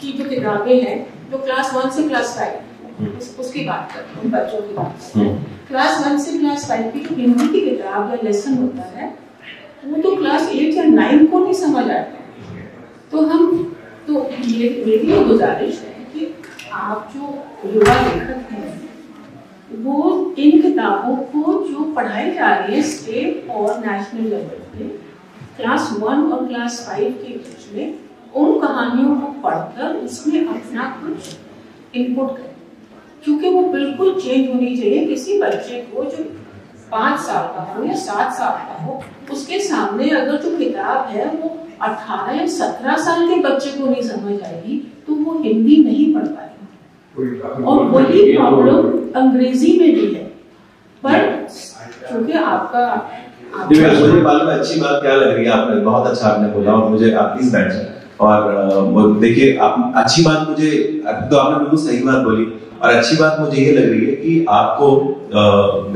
S4: की जो किताबें हैं जो क्लास 1 से क्लास 5 उसकी बात करते हैं, बच्चों की बात। क्लास 1 से क्लास 5 की जो हिंदी की किताब या लेसन होता है वो तो क्लास 8 या 9 को नहीं समझ आता। तो मेरी ये गुजारिश है कि आप जो युवा लेखक हैं वो इन किताबों को जो पढ़ाई जा रही है स्टेट और नेशनल लेवल पे क्लास 1 और क्लास 5 के बीच में उन कहानियों को पढ़कर उसमें अपना कुछ इनपुट करें, क्योंकि वो बिल्कुल चेंज होनी चाहिए। किसी बच्चे को जो 5 साल का हो या 7 साल का हो, उसके सामने अगर जो किताब है वो 18 या 17 साल के बच्चे को नहीं समझ आएगी तो वो हिंदी नहीं पढ़ पाएगा। और वही प्रॉब्लम अंग्रेजी में भी है, पर क्योंकि आपका
S3: मुझे मालूम है अच्छी बात क्या लग रही है, आपने बहुत अच्छा आपने बोला और मुझे आप प्लीज बैठ और देखिए आप अच्छी बात मुझे तो आपने बिल्कुल सही बात बोली और अच्छी बात मुझे ये लग रही है कि आपको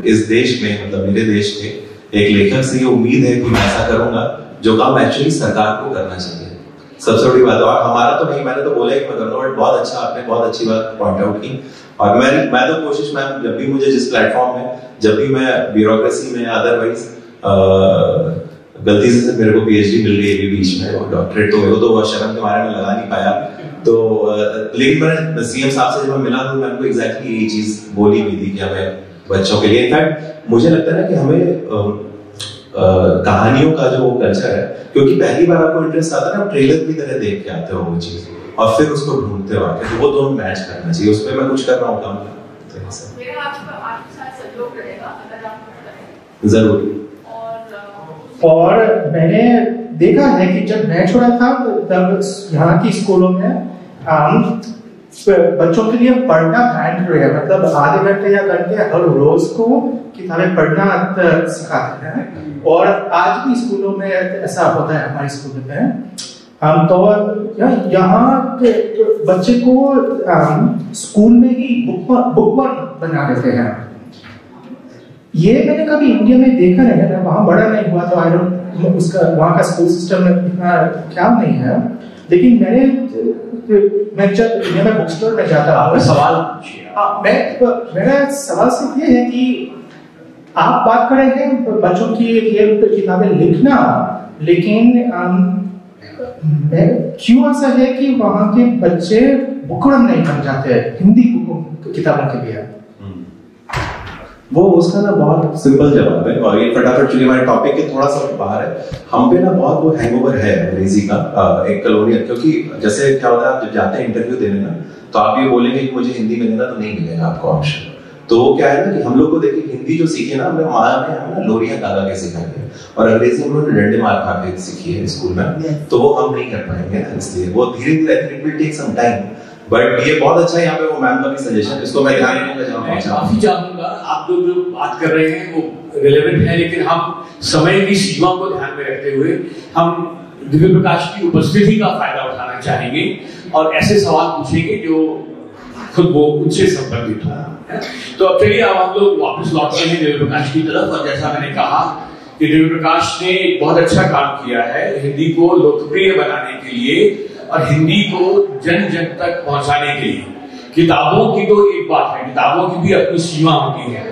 S3: इस देश में मतलब मेरे देश के एक लेखक से ये उम्मीद है कि मैं ऐसा करूंगा जो काम एक्चुअली सरकार को करना चाहिए। सबसे बड़ी बात और हमारा तो नहीं, मैंने तो बोला कि मैं करूंगा, बट बहुत अच्छा आपने बहुत अच्छी बात पॉइंट आउट की। और मैं तो कोशिश मैम जब भी मुझे जिस प्लेटफॉर्म में जब भी मैं ब्यूरोक्रेसी में अदरवाइज गलती से मेरे को पीएचडी मिल गई अभी बीच में और डॉक्टरेट, तो मेरे को तो शर्म के बारे में लगा नहीं पाया। तो लेकिन मैं सीएम साहब से जब मैं मिला तो मैं उनको एग्जैक्टली यही चीज बोली भी थी कि हमें बच्चों के लिए, इनफैक्ट मुझे लगता है ना कि हमें कहानियों का जो कल्चर है, क्योंकि पहली बार आपको इंटरेस्ट आता है ना, ट्रेलर की तरह देख के आते हो वो चीज और फिर उसको ढूंढते हो आके, तो वो दोनों मैच करना चाहिए। उसमें मैं कुछ कर रहा हूँ काम
S4: मेरा आपके साथ सहयोग रहेगा अगर आप
S3: जरूर।
S5: और मैंने देखा है कि जब मैं छोटा था तब यहाँ की स्कूलों में बच्चों के लिए पढ़ना मैंडेटरी है, मतलब आधे घंटे या घंटे हर रोज को किताबें पढ़ना सिखाते हैं। और आज भी स्कूलों में ऐसा होता है, हमारे स्कूल में तो यहाँ बच्चे को स्कूल में ही बुकवर्म बना देते हैं। ये मैंने कभी इंडिया में देखा नहीं है, वहां बड़ा नहीं हुआ तो आई डोंट उसका वहां का स्कूल सिस्टम में इतना ख्याल नहीं है। लेकिन मैं जब इंडिया में बुक स्टोर में जाता हूँ,
S2: सवाल
S5: मेरा सवाल सिर्फ ये है कि आप बात कर रहे हैं बच्चों की किताबें लिखना, लेकिन क्यों ऐसा है कि वहां के बच्चे बुकवर्म नहीं बन जाते हिंदी किताबों के लिए?
S3: वो उसका ना बहुत सिंपल जवाब है और ये फटाफट चूंकि हमारे टॉपिक के थोड़ा सा बाहर है, हम पे ना बहुत वो हैंगओवर है अंग्रेजी का एक कॉलोनियल, क्योंकि जैसे क्या होता है आप जब जाते हैं इंटरव्यू देने ना तो आप ये बोलेंगे कि मुझे हिंदी में देना, तो नहीं मिलेगा आपको ऑप्शन। तो वो क्या है ना कि हम लोग को देखिए हिंदी जो सीखे ना हमने माँ ने हमें लोरियां गा के सिखाई है और अंग्रेजी हम लोग डंडे मार खा के सीखी है स्कूल में, तो वो हम नहीं कर पाएंगे ना, इसलिए वो धीरे धीरे it will take some time. But ये बहुत अच्छा है यहाँ पे वो मैम का भी सजेशन, इसको मैं ध्यान रखूंगा।
S2: मैं काफी चाहूंगा आप लोग जो बात कर रहे हैं वो रिलेवेंट है, लेकिन हम समय की सीमा को ध्यान में रखते हुए हम दिव्य प्रकाश की उपस्थिति का फायदा उठाना चाहेंगे और ऐसे सवाल पूछेंगे जो खुद वो उनसे संबंधित हो। तो अब चलिए अब हम लोग वापस लौटते हैं दिव्य प्रकाश की तरफ। और जैसा मैंने कहा कि दिव्य प्रकाश ने बहुत अच्छा काम किया है हिंदी को लोकप्रिय बनाने के लिए और हिंदी को जन जन तक पहुंचाने के लिए। किताबों की तो एक बात है, किताबों की भी अपनी सीमा होती है,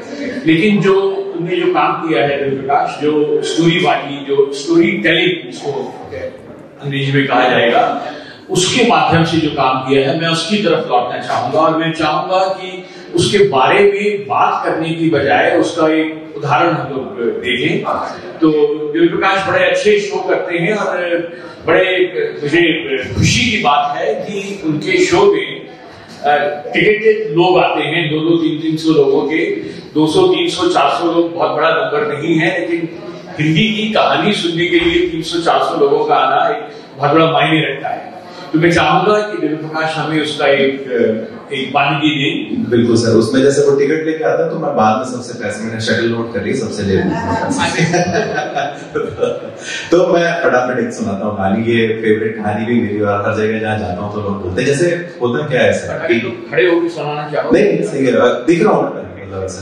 S2: लेकिन जो उन्होंने जो काम किया है दिव्य प्रकाश, जो स्टोरी बाजी, जो स्टोरी टेलिंग जिसको अंग्रेजी में कहा जाएगा, उसके माध्यम से जो काम किया है मैं उसकी तरफ लौटना चाहूंगा। और मैं चाहूंगा कि उसके बारे में बात करने की बजाय उसका एक उदाहरण हम लोग देखें तो देवी प्रकाश बड़े अच्छे शो करते हैं और बड़े मुझे खुशी की बात है कि उनके शो में टिकटेड लोग आते हैं 200-300 लोगों के 200-300-400 लोग बहुत बड़ा नंबर नहीं है, लेकिन हिंदी की कहानी सुनने के लिए 300-400 लोगों का आना एक बहुत बड़ा मायने रखता है। तो मैं चाहूंगा कि देवी प्रकाश हमें उसका एक वानगी दें।
S3: बिल्कुल सर, उसमें जैसे वो टिकट लेके आता तो मैं बाद में सबसे पैसे, मैंने शटल नोट कर ली, सबसे ले तो मैं फटाफट एक सुनाता हूँ कहानी, ये फेवरेट कहानी भी मेरी और हर जगह जहाँ जाता हूँ तो लोग बोलते हैं। जैसे होता क्या है सर कि
S2: खड़े होकर सुनाना चाहो?
S3: नहीं सही है, दिख रहा हूँ मतलब ऐसा।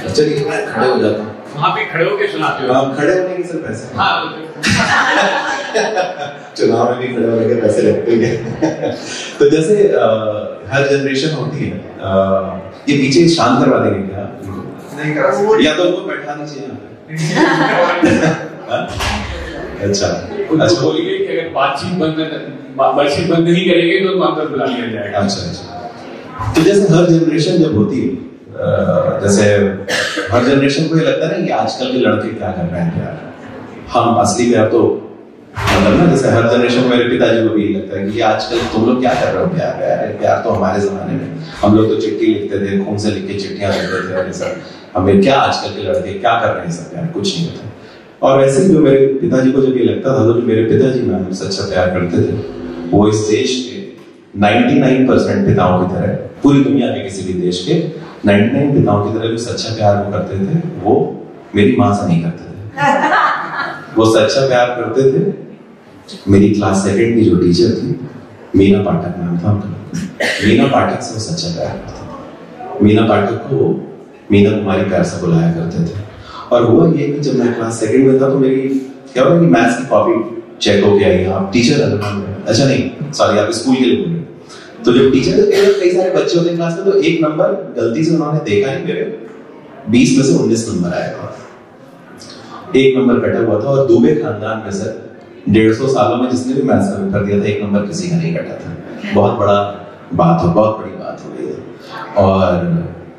S3: चलिए खड़े हो जाता हूँ।
S2: वहाँ पे खड़े होकर सुनाते हो?
S3: आप खड़े होने की सर पैसे?
S2: हाँ
S3: चुनाव में भी खड़े होने के पैसे लगते हैं। तो जैसे हर जनरेशन होती है, ये पीछे शांत करवा देंगे क्या? नहीं करा सकते, या तो उनको बैठाना चाहिए। अच्छा
S2: अच्छा, बोलिए कि अगर बातचीत बंद नहीं करेंगे तो अंदर बुला लिया जाएगा।
S3: अच्छा, तो जैसे हर जनरेशन जब होती है, जैसे हर जनरेशन को ये लगता है ना कि आजकल के लड़के क्या कर रहे हैं प्यार, हम असली प्यार तो मतलब ना, जैसे हर जनरेशन मेरे पिताजी को भी लगता है कि आजकल तुम लोग क्या कर रहे हो प्यार, प्यार तो हमारे जमाने में हम लोग तो चिट्ठी लिखते थे, खून से लिख के चिट्ठियां लिखते थे, और सर हमें क्या आजकल के लड़के क्या कर रहे हैं सब प्यार, कुछ नहीं होता। और ऐसे ही जो मेरे पिताजी को जब ये लगता था, तो जो मेरे पिताजी में हमसे अच्छा प्यार करते थे, वो इस देश के 99% पिताओं की तरह, पूरी दुनिया के किसी भी देश के 99 पिताओं की तरह जो सच्चा प्यार वो करते थे, वो मेरी माँ से नहीं करते थे। वो सच्चा प्यार करते थे मेरी क्लास 2nd की जो टीचर थी, मीना पाठक नाम था उनका, मीना पाठक से वो सच्चा प्यार करते। मीना पाठक को मीना कुमारी प्यार से बुलाया करते थे। और हुआ ये कि जब मैं क्लास 2nd में था तो मेरी क्या हुआ कि मैथ्स की कॉपी चेक हो गया, आप टीचर, अच्छा नहीं सॉरी, आप स्कूल के लिए बोल रहे। तो जब टीचर कई सारे बच्चे होते हैं क्लास में, तो एक नंबर गलती से उन्होंने देखा नहीं, मेरे 20 में से 19 नंबर आया था, एक नंबर कटा हुआ था। और दुबे खानदान में सर 150 सालों में जिसने भी मैथ्स का पेपर दिया था, एक नंबर किसी का नहीं कटा था। बहुत बड़ा बात हो, बहुत बड़ी बात हो गई। और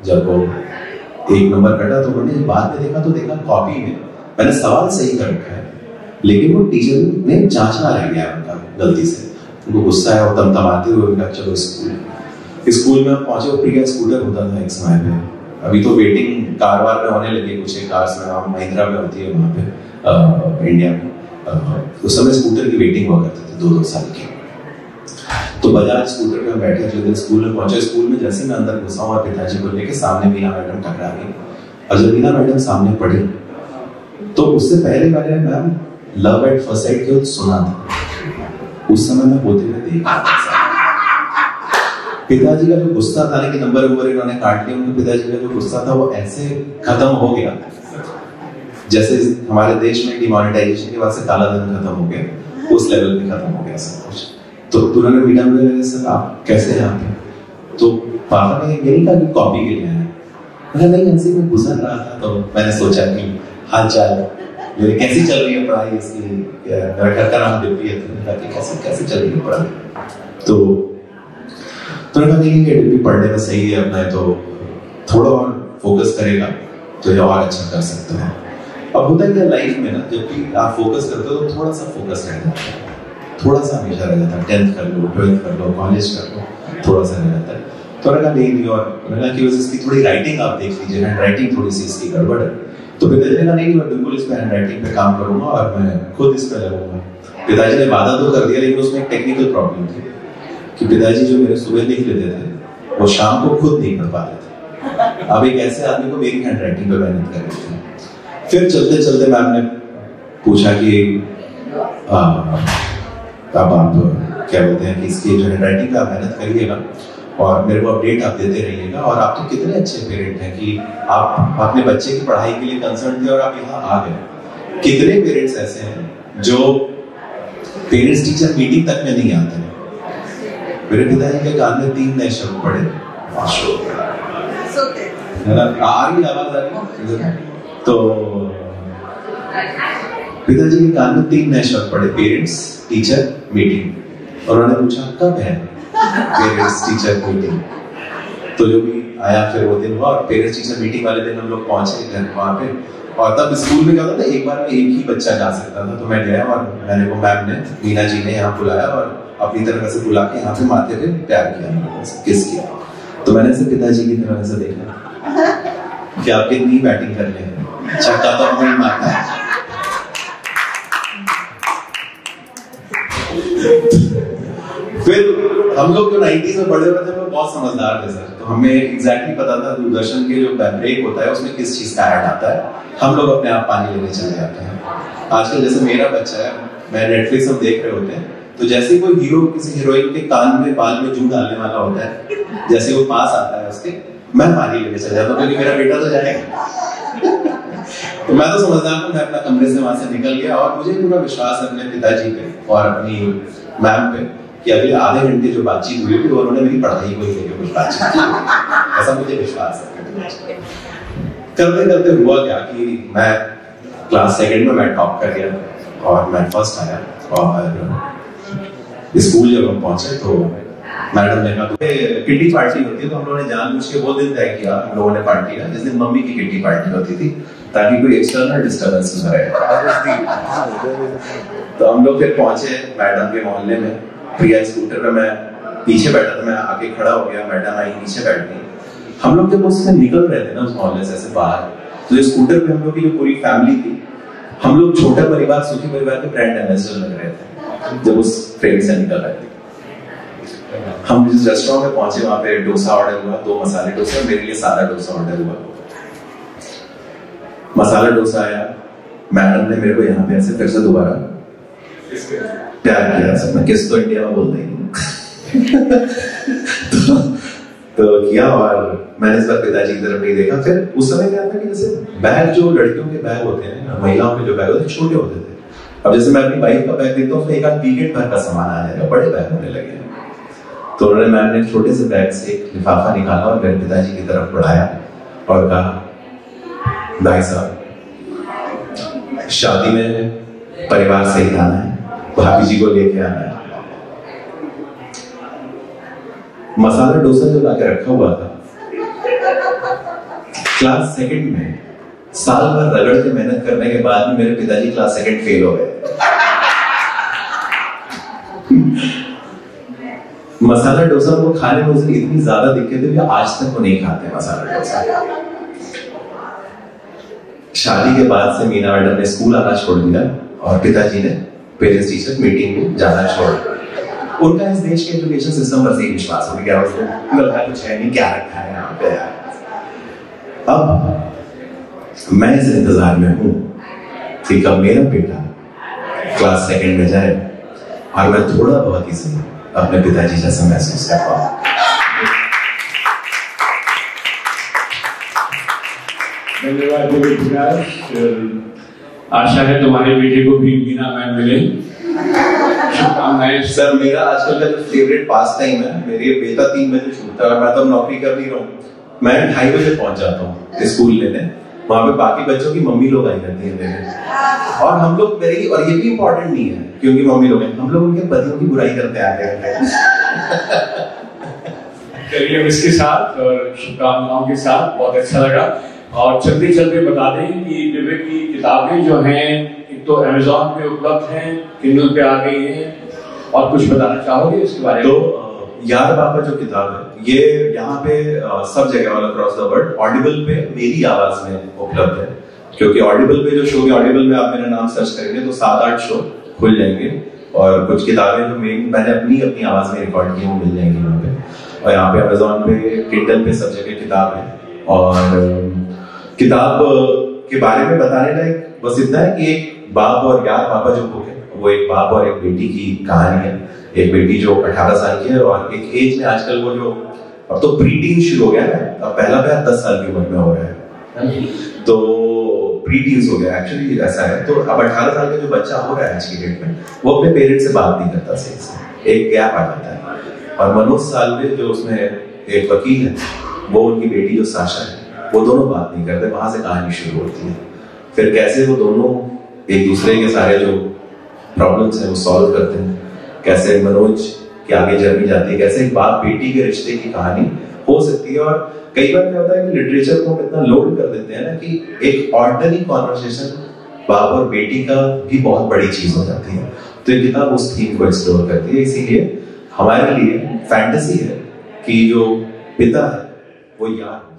S3: जब वो एक नंबर कटा तो उन्होंने बाद में देखा, तो देखा कॉपी में मैंने सवाल सही कर रखा है, लेकिन वो टीचर ने जांचना रह गया उनका गलती से। उनको गुस्सा है, वो तमतमाते हुए उनका चलो स्कूल में पहुंचे। वो प्रिया स्कूटर होता था एक समय पे, अभी तो वेटिंग कारवार में होने लगी कुछ कार्स में, महिंद्रा में होती है वहाँ पे इंडिया में। उस समय स्कूटर की वेटिंग हुआ करते थे 2-2 साल की। तो बजाज स्कूटर में बैठे थे, दिन स्कूल में पहुंचे। स्कूल में जैसे मैं अंदर घुसा और पिताजी को लेके सामने मीना मैडम टकरा गई। और जब मीना मैडम सामने पढ़ी तो उससे पहले मैंने ma'am love at first sight के सुना था, उस समय मैं होते हुए देखा। पिताजी का जो गुस्सा था कि नंबर इन्होंने काट लिया, उनके पिताजी का जो गुस्सा था वो ऐसे खत्म हो गया जैसे हमारे देश में डिमोनेटाइजेशन के बाद से काला धन खत्म हो गया, उस लेवल पे खत्म हो गया सब कुछ। तो उन्होंने मीडिया में सर आप कैसे हैं आप? तो पापा ने ये नहीं कहा कि कॉपी के लिए आए, नहीं ऐसे में गुजर रहा था तो मैंने सोचा कि हाल चाल मेरी कैसी चल रही है पढ़ाई, इसकी मेरा घर का नाम डिप्टी है, तो कैसे चल रही है पढ़ाई। तो उन्होंने कहा नहीं कि डिप्टी पढ़ने में सही है अपना, तो थोड़ा और फोकस करेगा तो ये और अच्छा कर सकता है। अब होता है लाइफ में ना, जब भी आप फोकस करते हो तो थोड़ा सा फोकस रह जाता है, थोड़ा सा हमेशा रह जाता है। 10th कर लो, 12th कर लो, कॉलेज कर लो, थोड़ा सा रह जाता है। तो उन्होंने कहा नहीं, और उन्होंने कहा कि इसकी थोड़ी राइटिंग आप देख लीजिए, हैंड राइटिंग थोड़ी सी इसकी गड़बड़ है। तो पिताजी ने कहा नहीं, मैं बिल्कुल इस पे हैंड राइटिंग पे काम करूंगा और मैं खुद इस पे लगूंगा। पिताजी ने वादा तो कर दिया, लेकिन उसमें एक टेक्निकल प्रॉब्लम थी कि पिताजी जो मेरे सुबह लिख लेते थे वो शाम को खुद नहीं पढ़ पाते थे। अब एक ऐसे आदमी को मेरी हैंड राइटिंग पे मेहनत करनी थी। फिर चलते चलते मैम ने पूछा कि अब आप क्या बोलते हैं कि इसकी जो हैंड राइटिंग का मेहनत करिएगा और मेरे को अपडेट आप देते रहिएगा। और आप तो कितने अच्छे पेरेंट हैं कि आप अपने बच्चे की पढ़ाई के लिए कंसर्न थे और आप यहाँ आ गए। कितने पेरेंट्स ऐसे हैं जो पेरेंट्स टीचर मीटिंग तक में नहीं आते। मेरे पिताजी के कान में 3 नए शब्द पड़े, है ना, आ रही आवाज आ रही। तो पिताजी के कान में 3 नए शब्द पड़े, पेरेंट्स टीचर मीटिंग। और उन्होंने पूछा कब है पेरेंट्स टीचर मीटिंग? तो जो भी आया, फिर वो दिन हुआ और पेरेंट्स टीचर मीटिंग वाले दिन हम लोग पहुंचे घर वहाँ पे। और तब स्कूल में क्या होता था, एक बार में एक ही बच्चा जा सकता था। तो मैं गया और मैंने वो मैम ने, मीना जी ने यहाँ बुलाया और अपनी तरह से बुला के यहाँ पे माथे पे प्यार किया, किस किया। तो मैंने ऐसे पिताजी की तरह से देखा कि आप कितनी बैटिंग कर रहे हैं, छक्का तो हमें ही मारना है। फिर हम लोग जो 90s में बड़े हुए थे वो बहुत समझदार थे सर, तो हमें एग्जैक्टली पता था दूरदर्शन के जो ब्रेक होता है उसमें किस चीज का ऐड आता है, हम लोग अपने आप पानी लेने चले जाते हैं। आजकल जैसे मेरा बच्चा है, मैं नेटफ्लिक्स हम देख रहे होते हैं, तो जैसे कोई हीरो किसी हीरोइन के कान में बाल में जू डालने वाला होता है, जैसे वो पास आता है उसके, मैं पानी लेने चले जाता हूँ क्योंकि मेरा बेटा तो जाएगा। तो मैं तो समझदार हूँ, मैं अपना कमरे से वहां से निकल गया और मुझे पूरा विश्वास है अपने पिताजी पे और अपनी मैम पे कि अगले आधे घंटे जो बातचीत हुई थी उन्होंने मेरी पढ़ाई को लेकर कुछ बातचीत की, ऐसा मुझे विश्वास है। करते करते हुआ क्या कि मैं क्लास 2 में मैं टॉप कर गया और मैं फर्स्ट आया। और स्कूल जब हम पहुंचे तो मैडम ने कहा किटी पार्टी होती है, तो हम लोगों ने जानबूझ के वो दिन तय किया हम लोगों ने पार्टी का, जिस दिन मम्मी की किटी पार्टी होती थी, ताकि कोई एक्सटर्नल डिस्टर्बेंस न रहे। तो हम लोग फिर पहुंचे मैडम के मोहल्ले में, प्रिया स्कूटर पे मैं पीछे बैठा था, मैं आके खड़ा हो गया, मैडम आई नीचे बैठ गई। हम लोग जब उसमें निकल रहे थे ना उस मोहल्ले से ऐसे बाहर, तो इस स्कूटर पे हम लोग की जो पूरी फैमिली थी, हम लोग छोटा परिवार सुखी परिवार के ब्रांड एम्बेसडर लग रहे थे जब उस ट्रेन से निकल रहे थे। हम जिस रेस्टोरेंट में पहुंचे वहां पे डोसा ऑर्डर हुआ, 2 मसाले डोसा, मेरे लिए सादा डोसा ऑर्डर हुआ। मसाला डोसा आया, मैडम ने मेरे को यहाँ पे ऐसे फिर से दोबारा प्यार किया, सब मैं किस तो इंडिया में बोल रही हूँ। तो किया और मैंने इस बार पिताजी की तरफ नहीं देखा। फिर उस समय क्या था कि जैसे बैग जो लड़कियों के बैग होते हैं, महिलाओं के जो बैग होते हैं छोटे होते थे, अब जैसे मैं अपनी वाइफ का बैग देखता हूँ उसमें एक आध वीकेंड भर का सामान आ जाएगा, बड़े बैग होने लगे। तो उन्होंने मैम ने छोटे से बैग से एक लिफाफा निकाला और मेरे पिताजी की तरफ बढ़ाया और कहा, भाई साहब शादी में परिवार सही आना है, भाभी जी को लेके आना है। मसाला डोसा जो लाके रखा हुआ था, क्लास 2 में साल भर रगड़ के मेहनत करने के बाद भी मेरे पिताजी क्लास 2 फेल हो गए। मसाला डोसा वो खाने में उसे इतनी ज्यादा दिक्कत है कि आज तक वो नहीं खाते मसाला डोसा। शादी के बाद से मीना मैडम ने स्कूल आना छोड़ दिया और पिताजी ने पेरेंट्स टीचर मीटिंग में जाना छोड़ दिया। उनका इस देश के एजुकेशन सिस्टम पर से विश्वास हो गया, उसको लगा कुछ है नहीं, क्या रखा है यहाँ पे यार। अब मैं इस इंतजार में हूं कि कब मेरा बेटा क्लास 2 में जाए और मैं थोड़ा बहुत ही सही अपने पिताजी जैसा महसूस कर पाऊं।
S2: धन्यवाद विकास। आशा है तुम्हारे बेटे को भी मीना मैम मिले। शुभकामनाएं।
S3: सर मेरा आजकल का जो फेवरेट पास टाइम है, मेरे बेटा 3 बजे छूटता है और मैं तो नौकरी कर नहीं रहा हूँ, मैं 2:30 बजे पहुंच जाता हूँ स्कूल लेने। वहां पे बाकी बच्चों की मम्मी लोग आई रहती है लेने, और हम लोग मेरी, और ये भी इम्पोर्टेंट नहीं है क्योंकि मम्मी लोग हैं, हम लोग उनके पतियों की बुराई करते आते हैं।
S2: चलिए इसके साथ और शुभकामनाओं के साथ बहुत अच्छा लगा। और चलते चलते बता दें कि दिव्य की किताबें जो हैं एक तो अमेज़न पे उपलब्ध हैं, किंडल पे आ गई हैं, और कुछ बताना चाहोगे इसके बारे में?
S3: तो याद पापा जो किताब है ये यहाँ पे सब जगह all across the world Audible पे मेरी आवाज में उपलब्ध है, क्योंकि ऑडिबल पे जो शो है, ऑडिबल में आप मेरा नाम सर्च करेंगे तो 7-8 शो खुल जाएंगे और कुछ किताबें जो मैंने अपनी आवाज में रिकॉर्ड की वो मिल जाएंगी वहाँ पे। और यहाँ पे अमेज़न पे, किंडल पे सब जगह किताब है। और किताब के बारे में बताने लायक बस इतना है कि एक बाप और यार पापा जो बुक है वो एक बाप और एक बेटी की कहानी है। एक बेटी जो 18 साल की है और एक एज में आजकल वो जो अब तो प्री टीन शुरू हो गया है, अब पहला प्यार 10 साल की उम्र में हो रहा है, तो प्री टीन्स हो गया एक्चुअली ऐसा है। तो अब 18 साल का जो बच्चा हो रहा है आज की डेट में वो अपने पेरेंट्स से बात नहीं करता सही से, एक गैप आ जाता है। और मनोज सालवे जो उसमें एक वकील है, वो उनकी बेटी जो साशा है, वो दोनों बात नहीं करते, वहां से कहानी शुरू होती है। फिर कैसे वो दोनों एक दूसरे के सारे जो प्रॉब्लम्स हैं वो सॉल्व करते हैं, कैसे मनोज की आगे जर्नी जाती है, कैसे एक बाप बेटी के रिश्ते की कहानी हो सकती है। और कई बार क्या होता है कि लिटरेचर को हम इतना लोड कर देते हैं ना कि एक ऑर्डिनरी कॉन्वर्सेशन बाप और बेटी का भी बहुत बड़ी चीज हो जाती है। तो ये किताब उस थीम को एक्सप्लोर करती है। इसीलिए हमारे लिए फैंटेसी है कि जो पिता है वो यार